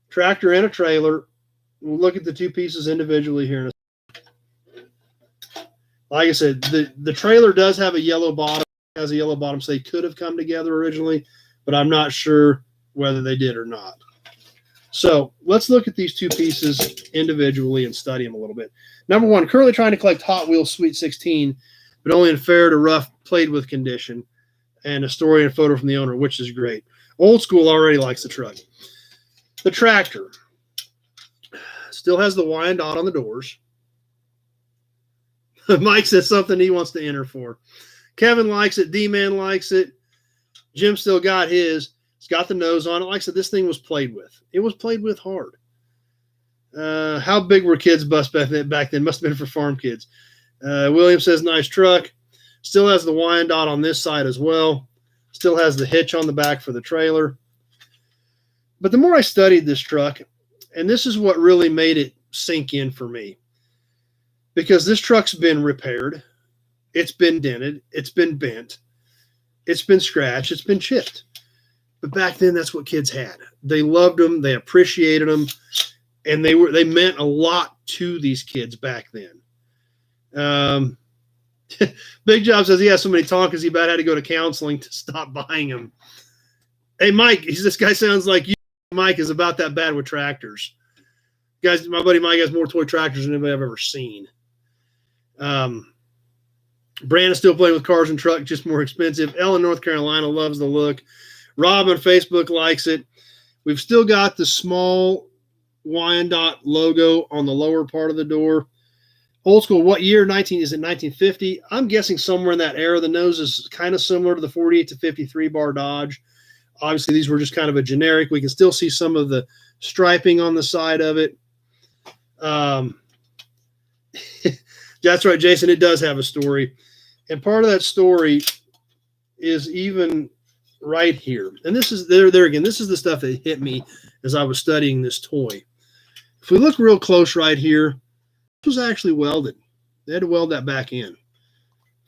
Tractor and a trailer. We'll look at the two pieces individually here in a second. Like I said, the trailer does have a yellow bottom. Has a yellow bottom, so they could have come together originally, but I'm not sure whether they did or not. So let's look at these two pieces individually and study them a little bit. Number one, currently trying to collect Hot Wheels Sweet 16, but only in fair to rough played with condition, and a story and photo from the owner, which is great. Old school already likes the truck. The tractor still has the Wyandotte on the doors. Mike says something he wants to enter for. Kevin likes it. D-Man likes it. Jim still got his. It's got the nose on it. Like I said, this thing was played with. It was played with hard. How big were kids' bus back then? Must have been for farm kids. William says, nice truck. Still has the Wyandotte on this side as well. Still has the hitch on the back for the trailer. But the more I studied this truck, and this is what really made it sink in for me, because this truck's been repaired. It's been dented. It's been bent. It's been scratched. It's been chipped. But back then, that's what kids had. They loved them. They appreciated them. And they meant a lot to these kids back then. Big Job says he has so many talkers he about had to go to counseling to stop buying them. Hey, Mike, this guy sounds like you. Mike is about that bad with tractors. Guys, my buddy Mike has more toy tractors than anybody I've ever seen. Brandon's still playing with cars and trucks, just more expensive. Ellen, North Carolina, loves the look. Rob on Facebook likes it. We've still got the small Wyandotte logo on the lower part of the door. Old school, what year? Is it 1950? I'm guessing somewhere in that era. The nose is kind of similar to the 48 to 53 bar Dodge. Obviously, these were just kind of a generic. We can still see some of the striping on the side of it. That's right, Jason. It does have a story. And part of that story is even right here. And this is there again. This is the stuff that hit me as I was studying this toy. If we look real close right here, this was actually welded. They had to weld that back in. In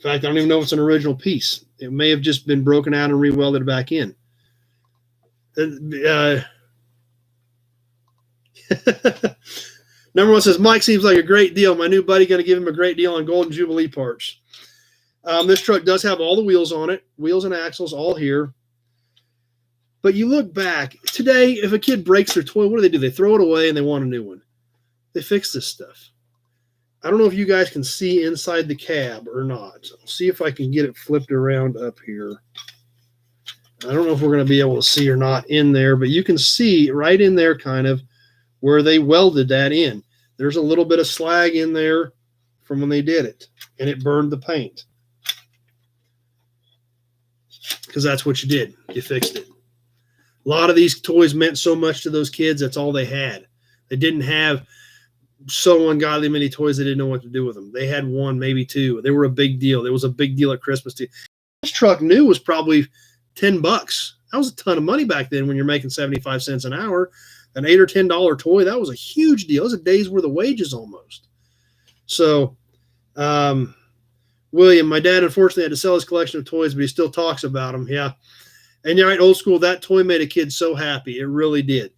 fact, I don't even know if it's an original piece. It may have just been broken out and re-welded back in. Number one says, Mike seems like a great deal. My new buddy going to give him a great deal on Golden Jubilee parts. This truck does have all the wheels on it, wheels and axles all here. But you look back, today, if a kid breaks their toy, what do? They throw it away and they want a new one. They fix this stuff. I don't know if you guys can see inside the cab or not. I'll see if I can get it flipped around up here. I don't know if we're going to be able to see or not in there, but you can see right in there kind of where they welded that in. There's a little bit of slag in there from when they did it, and it burned the paint. Because that's what you did. You fixed it. A lot of these toys meant so much to those kids, that's all they had. They didn't have so ungodly many toys they didn't know what to do with them. They had one, maybe two. They were a big deal. There was a big deal at Christmas too. This truck new was probably $10. That was a ton of money back then when you're making 75 cents an hour. An $8 or $10 toy, that was a huge deal. It was a day's worth of wages almost. So, William, my dad unfortunately had to sell his collection of toys, but he still talks about them. Yeah. And you're right, old school, that toy made a kid so happy. It really did.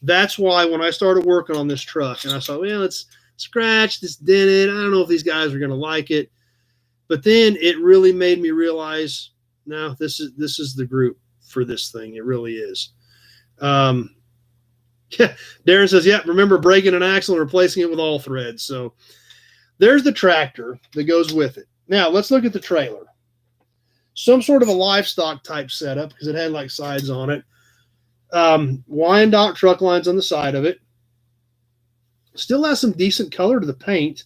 That's why when I started working on this truck, and I thought, well, let's scratch this, dent it. I don't know if these guys are going to like it. But then it really made me realize, no, this is the group for this thing. It really is. Darren says, yeah, remember breaking an axle and replacing it with all threads. So there's the tractor that goes with it. Now, let's look at the trailer. Some sort of a livestock type setup because it had like sides on it. Wyandotte truck lines on the side of it. Still has some decent color to the paint.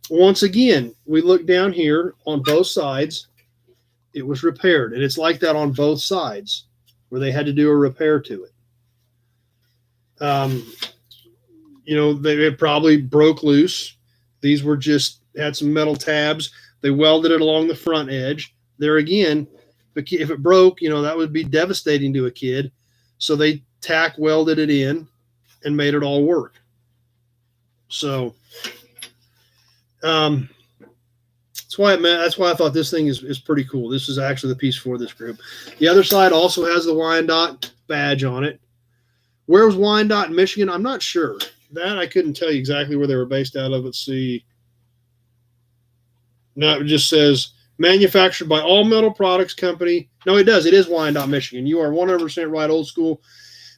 Once again, we look down here on both sides. It was repaired, and it's like that on both sides where they had to do a repair to it. They probably broke loose. These were just had some metal tabs. They welded it along the front edge. There again, if it broke, that would be devastating to a kid. So they tack welded it in and made it all work. So that's why I thought this thing is pretty cool. This is actually the piece for this group. The other side also has the Wyandotte badge on it. Where was Wyandotte in Michigan? I'm not sure. That I couldn't tell you exactly where they were based out of. Let's see. No, it just says manufactured by All Metal Products Company. No, it does. It is Wyandotte, Michigan. You are 100% right, old school.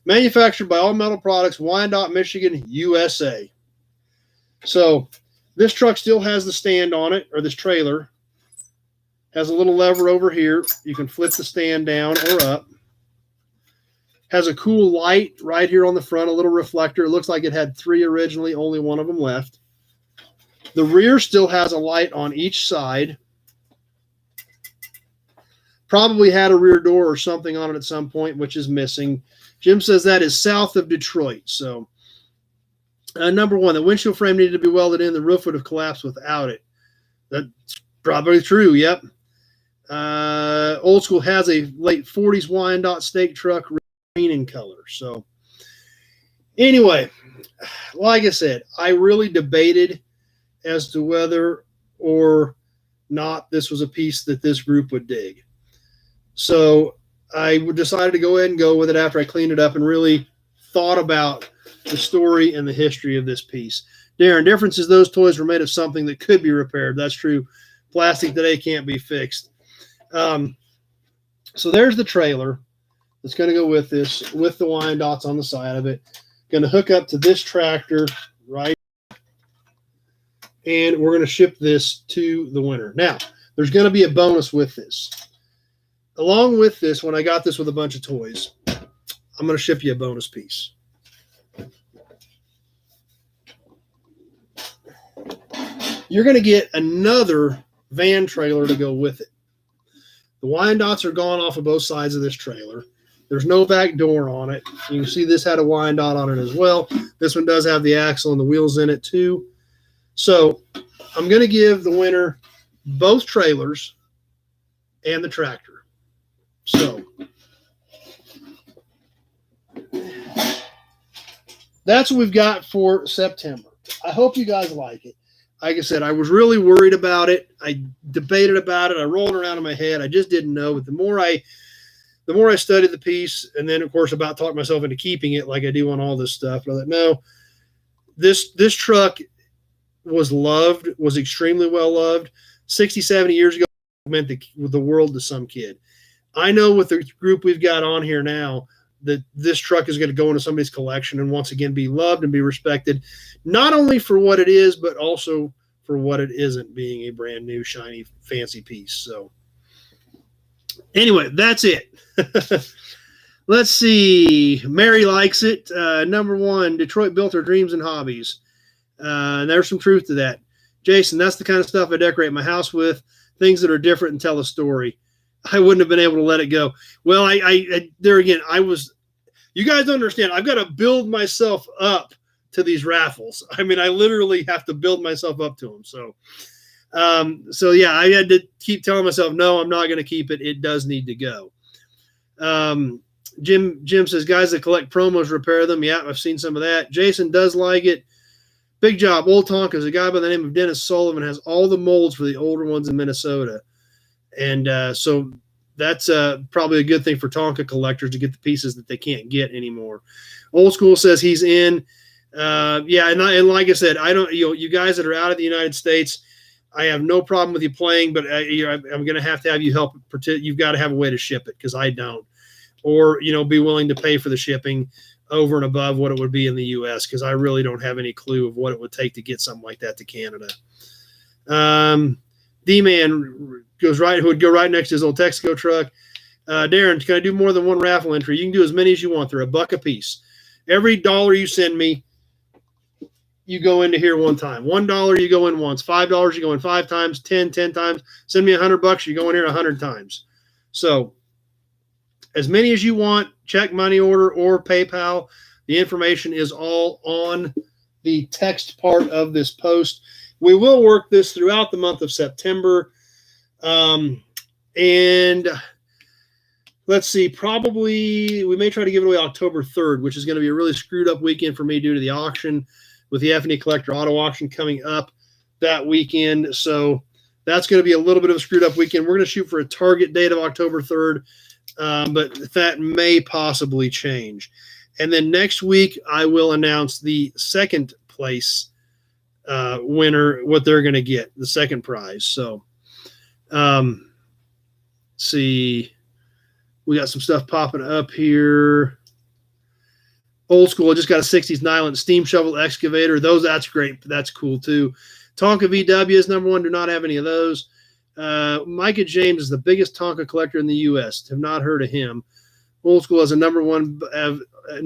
Manufactured by All Metal Products, Wyandotte, Michigan, USA. So this truck still has the stand on it, or this trailer. Has a little lever over here. You can flip the stand down or up. Has a cool light right here on the front, a little reflector. It looks like it had 3 originally, only one of them left. The rear still has a light on each side. Probably had a rear door or something on it at some point, which is missing. Jim says that is south of Detroit. So, number one, the windshield frame needed to be welded in. The roof would have collapsed without it. That's probably true, yep. Old school has a late 40s Wyandotte stake truck, green in color. So, anyway, like I said, I really debated as to whether or not this was a piece that this group would dig. So I decided to go ahead and go with it after I cleaned it up and really thought about the story and the history of this piece. Darren, difference is those toys were made of something that could be repaired. That's true. Plastic today can't be fixed. So there's the trailer that's going to go with this, with the Wyandottes on the side of it. Going to hook up to this tractor right, and we're going to ship this to the winner. Now, there's going to be a bonus with this. Along with this, when I got this with a bunch of toys, I'm going to ship you a bonus piece. You're going to get another van trailer to go with it. The Wyandottes are gone off of both sides of this trailer. There's no back door on it. You can see this had a Wyandotte on it as well. This one does have the axle and the wheels in it too. So I'm going to give the winner both trailers and the tractor. So that's what we've got for September. I hope you guys like it. Like I said, I was really worried about it. I debated about it. I rolled around in my head. I just didn't know. But the more I studied the piece, and then of course about talked myself into keeping it, like I do on all this stuff, I thought, no, this truck was loved, was extremely well loved. 60, 70 years ago, it meant the world to some kid. I know with the group we've got on here now that this truck is going to go into somebody's collection and once again be loved and be respected, not only for what it is, but also for what it isn't, being a brand new, shiny, fancy piece. So anyway, that's it. Let's see. Mary likes it. Number 1, Detroit built her dreams and hobbies. There's some truth to that. Jason, that's the kind of stuff I decorate my house with, things that are different and tell a story. I wouldn't have been able to let it go. Well, I there again, you guys don't understand. I've got to build myself up to these raffles. I mean, I literally have to build myself up to them. So yeah, I had to keep telling myself, no, I'm not going to keep it. It does need to go. Jim says, guys that collect promos, repair them. Yeah, I've seen some of that. Jason does like it. Big job. Old Tonka's a guy by the name of Dennis Sullivan has all the molds for the older ones in Minnesota. And so that's probably a good thing for Tonka collectors to get the pieces that they can't get anymore. Old School says he's in. Yeah, and like I said, I don't. You guys that are out of the United States, I have no problem with you playing, but I'm going to have you help. You've got to have a way to ship it because I don't, or be willing to pay for the shipping over and above what it would be in the U.S. because I really don't have any clue of what it would take to get something like that to Canada. D-Man who would go right next to his old Texaco truck. Darren, can I do more than one raffle entry? You can do as many as you want. They're $1 a piece. Every $1 you send me, you go into here one time. $1 you go in once. $5 you go in 5 times. 10 times. Send me $100, you go in here 100 times. So as many as you want, check, money order, or PayPal. The information is all on the text part of this post. We will work this throughout the month of September. And let's see, probably we may try to give it away October 3rd, which is going to be a really screwed up weekend for me due to the auction with the F&E Collector Auto Auction coming up that weekend. So that's going to be a little bit of a screwed up weekend. We're going to shoot for a target date of October 3rd, but that may possibly change. And then next week, I will announce the second place winner, what they're going to get, the second prize. So, see, we got some stuff popping up here. Old School, I just got a 60s Nyland steam shovel excavator. That's great. That's cool too. Tonka VW is number 1. Do not have any of those. Micah James is the biggest Tonka collector in the U.S. Have not heard of him. Old School has a number 1.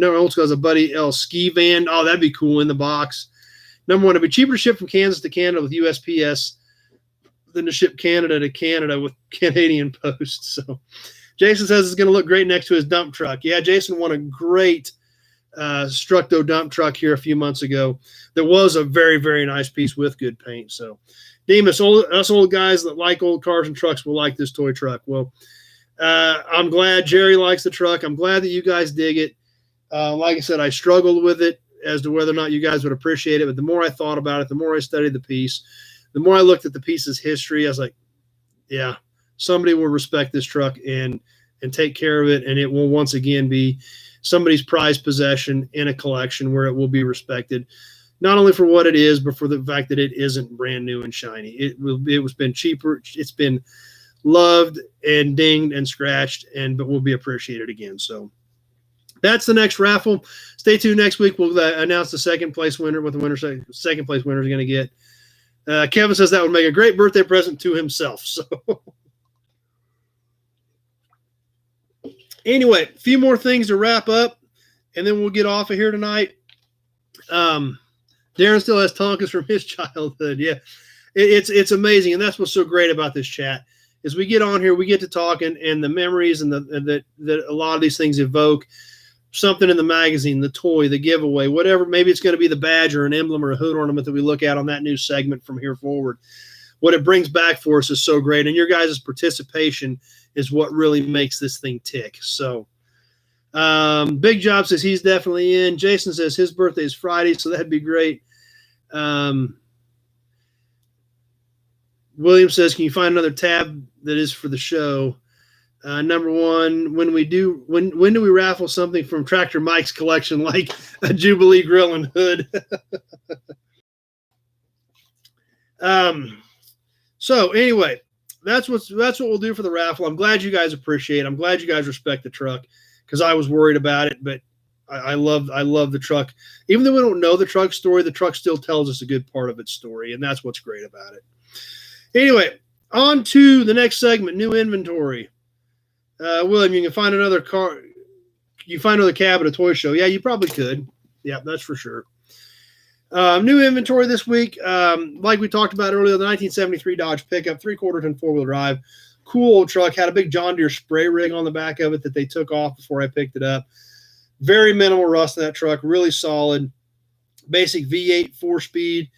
Old School has a Buddy L ski van. Oh, that'd be cool in the box. Number 1, it'd be cheaper to ship from Kansas to Canada with USPS than to ship Canada to Canada with Canadian Post. So Jason says it's going to look great next to his dump truck. Yeah, Jason won a great Structo dump truck here a few months ago. That was a very, very nice piece with good paint. So Demas, us old guys that like old cars and trucks will like this toy truck. Well, I'm glad Jerry likes the truck. I'm glad that you guys dig it. Like I said, I struggled with it as to whether or not you guys would appreciate it. But the more I thought about it, the more I studied the piece, the more I looked at the piece's history, I was like, yeah, somebody will respect this truck and take care of it. And it will once again be somebody's prized possession in a collection where it will be respected, not only for what it is, but for the fact that it isn't brand new and shiny. It was been cheaper. It's been loved and dinged and scratched, but will be appreciated again. So that's the next raffle. Stay tuned next week. We'll announce the second place winner, what the second place winner is going to get. Kevin says that would make a great birthday present to himself. So anyway, a few more things to wrap up. and then we'll get off of here tonight. Darren still has Tonkas from his childhood. Yeah, it's amazing, and that's what's so great about this chat is we get on here, we get to talk, and the memories and that a lot of these things evoke something in the magazine, the toy, the giveaway, whatever. Maybe it's going to be the badge or an emblem or a hood ornament that we look at on that new segment from here forward. What it brings back for us is so great, and your guys' participation is what really makes this thing tick. So Big Job says he's definitely in. Jason says his birthday is Friday, so that'd be great. William says, can you find another tab that is for the show? Number one, when do we raffle something from Tractor Mike's collection, like a Jubilee grill and hood? So anyway, that's what we'll do for the raffle. I'm glad you guys appreciate it. I'm glad you guys respect the truck, because I was worried about it, but I love the truck. Even though we don't know the truck story, the truck still tells us a good part of its story, and that's what's great about it. Anyway, on to the next segment, new inventory. William, you can find another car. You find another cab at a toy show. Yeah, you probably could. Yeah, that's for sure. New inventory this week. Like we talked about earlier, the 1973 Dodge pickup, 3/4 ton 4-wheel drive. Cool old truck. Had a big John Deere spray rig on the back of it that they took off before I picked it up. Very minimal rust in that truck. Really solid. Basic V8 4-speed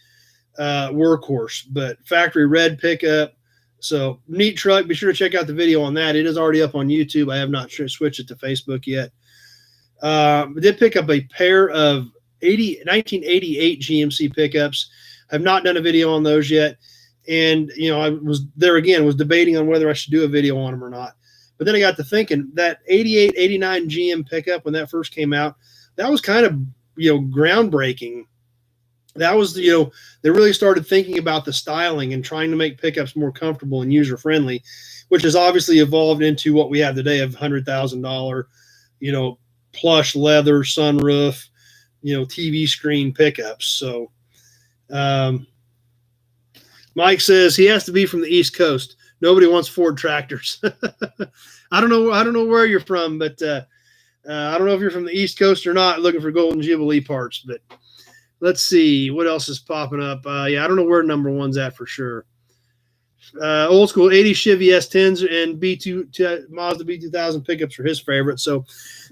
workhorse, but factory red pickup. So neat truck. Be sure to check out the video on that. It is already up on YouTube. I have not switched it to Facebook yet. I did pick up a pair of 1988 GMC pickups. I've not done a video on those yet. And, I was there again, was debating on whether I should do a video on them or not. But then I got to thinking that 88, 89 GM pickup, when that first came out, that was kind of, groundbreaking. That was, they really started thinking about the styling and trying to make pickups more comfortable and user-friendly, which has obviously evolved into what we have today of $100,000, plush leather, sunroof, TV screen pickups. So Mike says he has to be from the East Coast. Nobody wants Ford tractors. I don't know where you're from, but I don't know if you're from the East Coast or not looking for Golden Jubilee parts, but let's see what else is popping up. I don't know where number one's at for sure. Old school 80 Chevy S10s and Mazda B2000 pickups are his favorite. So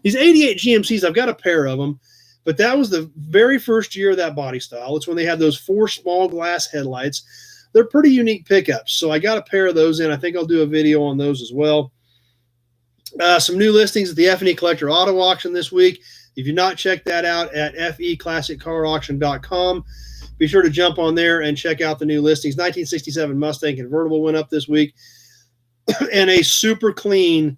these 88 GMCs, I've got a pair of them, but that was the very first year of that body style. It's when they had those 4 small glass headlights. They're pretty unique pickups. So I got a pair of those in. I think I'll do a video on those as well. Some new listings at the F&E Collector Auto Auction this week. If you've not checked that out at feclassiccarauction.com, be sure to jump on there and check out the new listings. 1967 Mustang convertible went up this week, and a super clean,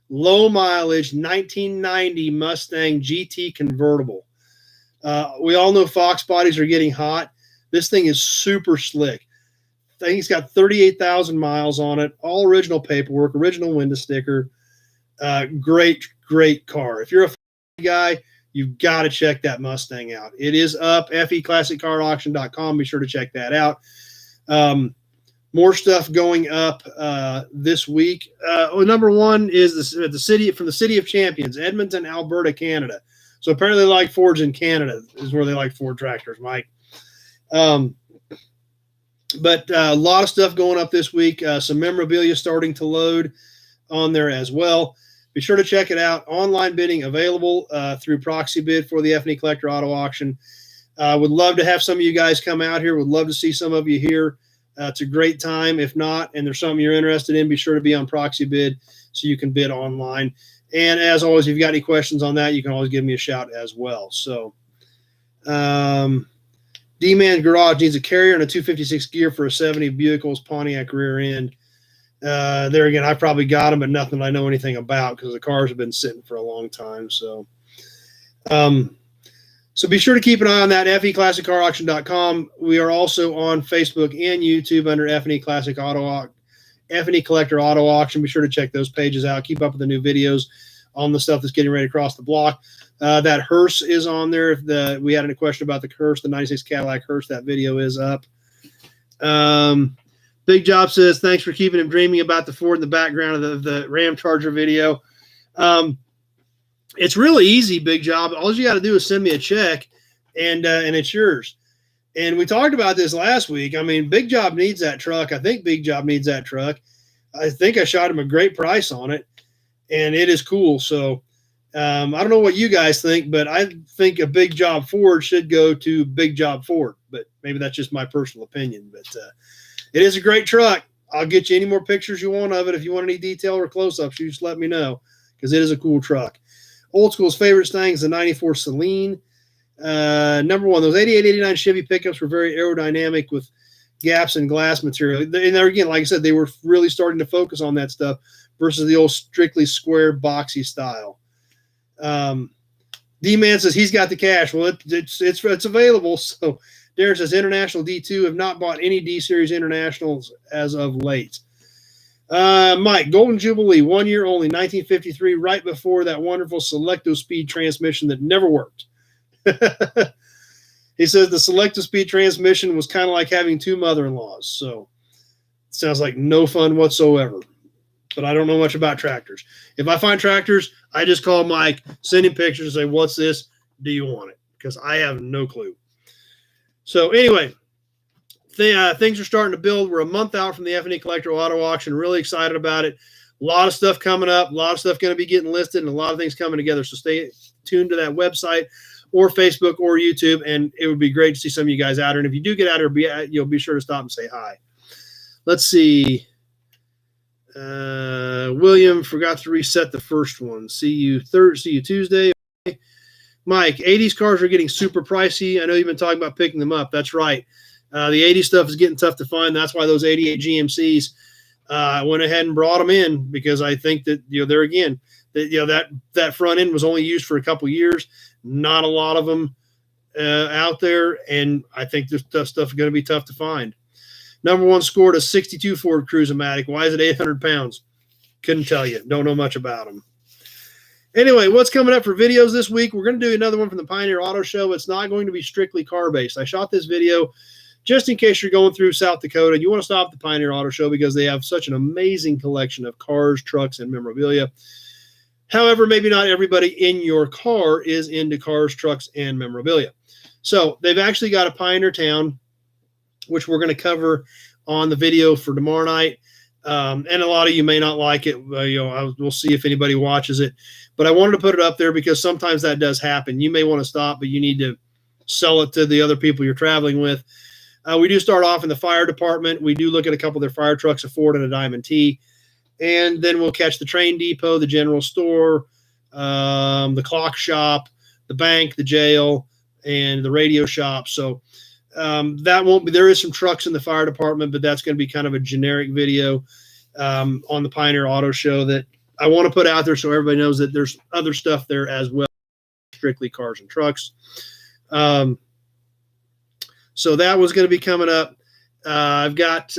low mileage 1990 Mustang GT convertible. We all know Fox bodies are getting hot. This thing is super slick. I think it's got 38,000 miles on it, all original paperwork, original window sticker. Great car. If you're a guy, you've got to check that Mustang out. It is up, feclassiccarauction.com. Be sure to check that out. More stuff going up this week. Number one is from the City of Champions, Edmonton, Alberta, Canada. So apparently they like Fords in Canada is where they like Ford tractors, Mike. But a lot of stuff going up this week. Some memorabilia starting to load on there as well. Be sure to check it out. Online bidding available through proxy bid for the F&E Collector Auto Auction. Would love to have some of you guys come out here. Would love to see some of you here. It's a great time. If not, and there's something you're interested in, be sure to be on proxy bid so you can bid online. And as always, if you've got any questions on that, you can always give me a shout as well. So D-Man Garage needs a carrier and a 256 gear for a 70 Buick's Pontiac rear end. There again, I probably got them, but nothing I know anything about because the cars have been sitting for a long time. So, so be sure to keep an eye on that, feclassiccarauction.com. We are also on Facebook and YouTube under F&E Classic Auto F&E Collector Auto Auction. Be sure to check those pages out. Keep up with the new videos on the stuff that's getting ready to cross the block. That hearse is on there. If we had a question about the hearse, the 96 Cadillac hearse, that video is up. Big Job says, thanks for keeping him dreaming about the Ford in the background of the Ram Charger video. It's really easy, Big Job. All you got to do is send me a check, and it's yours. And we talked about this last week. I mean, Big Job needs that truck. I think Big Job needs that truck. I think I shot him a great price on it, and it is cool. So I don't know what you guys think, but I think a Big Job Ford should go to Big Job Ford. But maybe that's just my personal opinion. But it is a great truck. I'll get you any more pictures you want of it. If you want any detail or close-ups, you just let me know, because it is a cool truck. Old School's favorite thing is the 94 Celine. Number one, those 88, 89 Chevy pickups were very aerodynamic with gaps in glass material. And there again, like I said, they were really starting to focus on that stuff versus the old strictly square, boxy style. D-Man says he's got the cash. Well, it's available. So Darren says International D2 have not bought any D-Series Internationals as of late. Mike, Golden Jubilee, 1 year only, 1953, right before that wonderful Selecto Speed transmission that never worked. He says the Selecto Speed transmission was kind of like having two mother-in-laws. So it sounds like no fun whatsoever. But I don't know much about tractors. If I find tractors, I just call Mike, send him pictures, and say, what's this? Do you want it? Because I have no clue. So anyway, things are starting to build. We're a month out from the F&E Collector Auto Auction. Really excited about it. A lot of stuff coming up. A lot of stuff going to be getting listed, and a lot of things coming together. So stay tuned to that website or Facebook or YouTube, and it would be great to see some of you guys out here. And if you do get out here, be sure to stop and say hi. Let's see. William forgot to reset the first one. See you Tuesday. Mike, 80s cars are getting super pricey. I know you've been talking about picking them up. That's right. The 80s stuff is getting tough to find. That's why those 88 GMCs went ahead and brought them in, because I think that there again, that front end was only used for a couple years. Not a lot of them out there, and I think this stuff is going to be tough to find. Number one scored a 62 Ford Cruise-O-Matic. Why is it 800 pounds? Couldn't tell you. Don't know much about them. Anyway, what's coming up for videos this week? We're going to do another one from the Pioneer Auto Show. It's not going to be strictly car-based. I shot this video just in case you're going through South Dakota and you want to stop at the Pioneer Auto Show because they have such an amazing collection of cars, trucks, and memorabilia. However, maybe not everybody in your car is into cars, trucks, and memorabilia. So they've actually got a Pioneer Town, which we're going to cover on the video for tomorrow night. And a lot of you may not like it. We'll see if anybody watches it. But I wanted to put it up there because sometimes that does happen. You may want to stop, but you need to sell it to the other people you're traveling with. We do start off in the fire department. We do look at a couple of their fire trucks, a Ford and a Diamond T. And then we'll catch the train depot, the general store, the clock shop, the bank, the jail, and the radio shop. So that won't be, there is some trucks in the fire department, but that's going to be kind of a generic video on the Pioneer Auto Show that I want to put out there so everybody knows that there's other stuff there as well, strictly cars and trucks. So that was going to be coming up. I've got,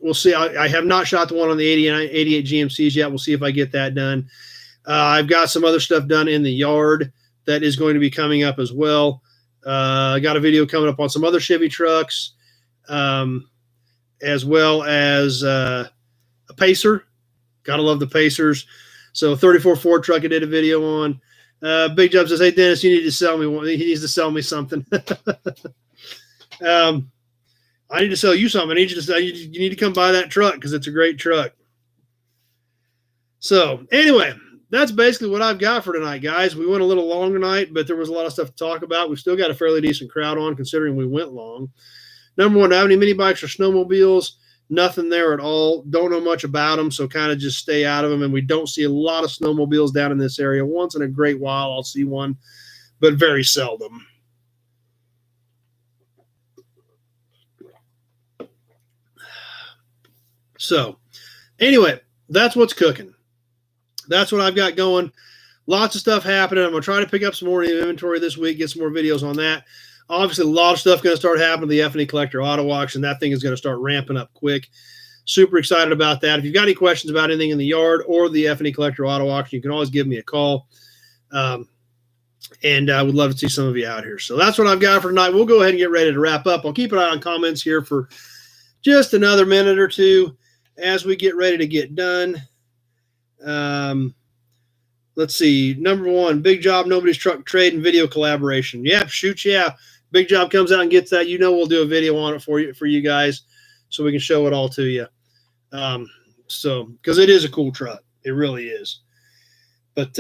we'll see. I have not shot the one on the 88 GMCs yet. We'll see if I get that done. I've got some other stuff done in the yard that is going to be coming up as well. I got a video coming up on some other Chevy trucks, as well as a Pacer. Gotta love the Pacers. So 34 Ford truck I did a video on. Big Job says, hey, Dennis, you need to sell me one. He needs to sell me something. I need to sell you something. I need you to sell, you need to come buy that truck because it's a great truck. So anyway, that's basically what I've got for tonight, guys. We went a little long tonight, but there was a lot of stuff to talk about. We've still got a fairly decent crowd on considering we went long. Number one, do I have any mini bikes or snowmobiles? Nothing there at all. Don't know much about them, so kind of just stay out of them. And we don't see a lot of snowmobiles down in this area. Once in a great while, I'll see one, but very seldom. So anyway, that's what's cooking. That's what I've got going. Lots of stuff happening. I'm going to try to pick up some more inventory this week, get some more videos on that. Obviously, a lot of stuff going to start happening to the F&E Collector Auto Auction. That thing is going to start ramping up quick. Super excited about that. If you've got any questions about anything in the yard or the F&E Collector Auto Auction, you can always give me a call. And I would love to see some of you out here. So that's what I've got for tonight. We'll go ahead and get ready to wrap up. I'll keep an eye on comments here for just another minute or two as we get ready to get done. Let's see. Number 1, Big Job, Nobody's Truck Trade and Video Collaboration. Yeah, shoot, yeah. Big Job comes out and gets that. We'll do a video on it for you guys, so we can show it all to you. So because it is a cool truck, it really is. But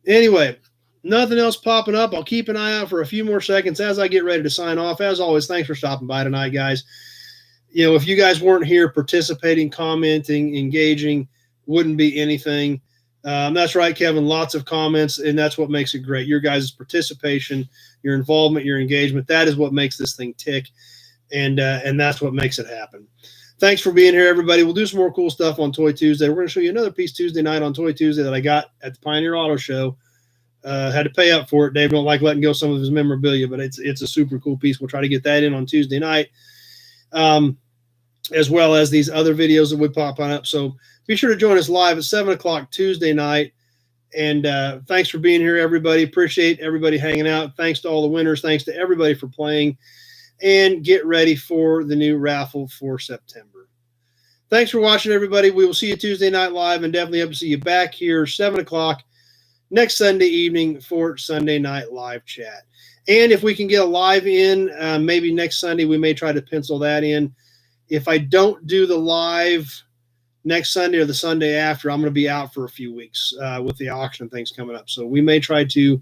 anyway, nothing else popping up. I'll keep an eye out for a few more seconds as I get ready to sign off. As always, thanks for stopping by tonight, guys. If you guys weren't here participating, commenting, engaging, wouldn't be anything. That's right, Kevin. Lots of comments, and that's what makes it great. Your guys' participation, your involvement, your engagement, that is what makes this thing tick, and that's what makes it happen. Thanks for being here, everybody. We'll do some more cool stuff on Toy Tuesday. We're going to show you another piece Tuesday night on Toy Tuesday that I got at the Pioneer Auto Show. Had to pay up for it. Dave don't like letting go some of his memorabilia, but it's a super cool piece. We'll try to get that in on Tuesday night, as well as these other videos that would pop on up. So be sure to join us live at 7 o'clock Tuesday night. And thanks for being here, everybody. Appreciate everybody hanging out. Thanks to all the winners. Thanks to everybody for playing. And get ready for the new raffle for September. Thanks for watching, everybody. We will see you Tuesday night live, and definitely hope to see you back here 7 o'clock next Sunday evening for Sunday night live chat. And if we can get a live in, maybe next Sunday, we may try to pencil that in. If I don't do the live next Sunday or the Sunday after, I'm going to be out for a few weeks with the auction things coming up. So we may try to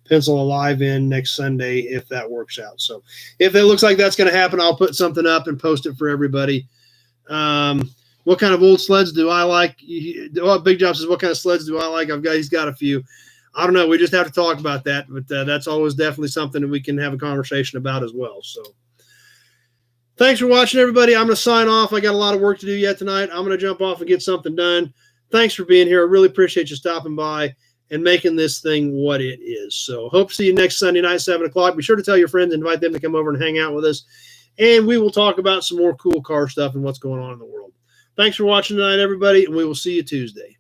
pencil a live in next Sunday if that works out. So if it looks like that's going to happen, I'll put something up and post it for everybody. What kind of old sleds do I like? Big Job says, what kind of sleds do I like? He's got a few. I don't know. We just have to talk about that, but that's always definitely something that we can have a conversation about as well. So thanks for watching, everybody. I'm going to sign off. I got a lot of work to do yet tonight. I'm going to jump off and get something done. Thanks for being here. I really appreciate you stopping by and making this thing what it is. So hope to see you next Sunday night, 7 o'clock. Be sure to tell your friends, invite them to come over and hang out with us. And we will talk about some more cool car stuff and what's going on in the world. Thanks for watching tonight, everybody, and we will see you Tuesday.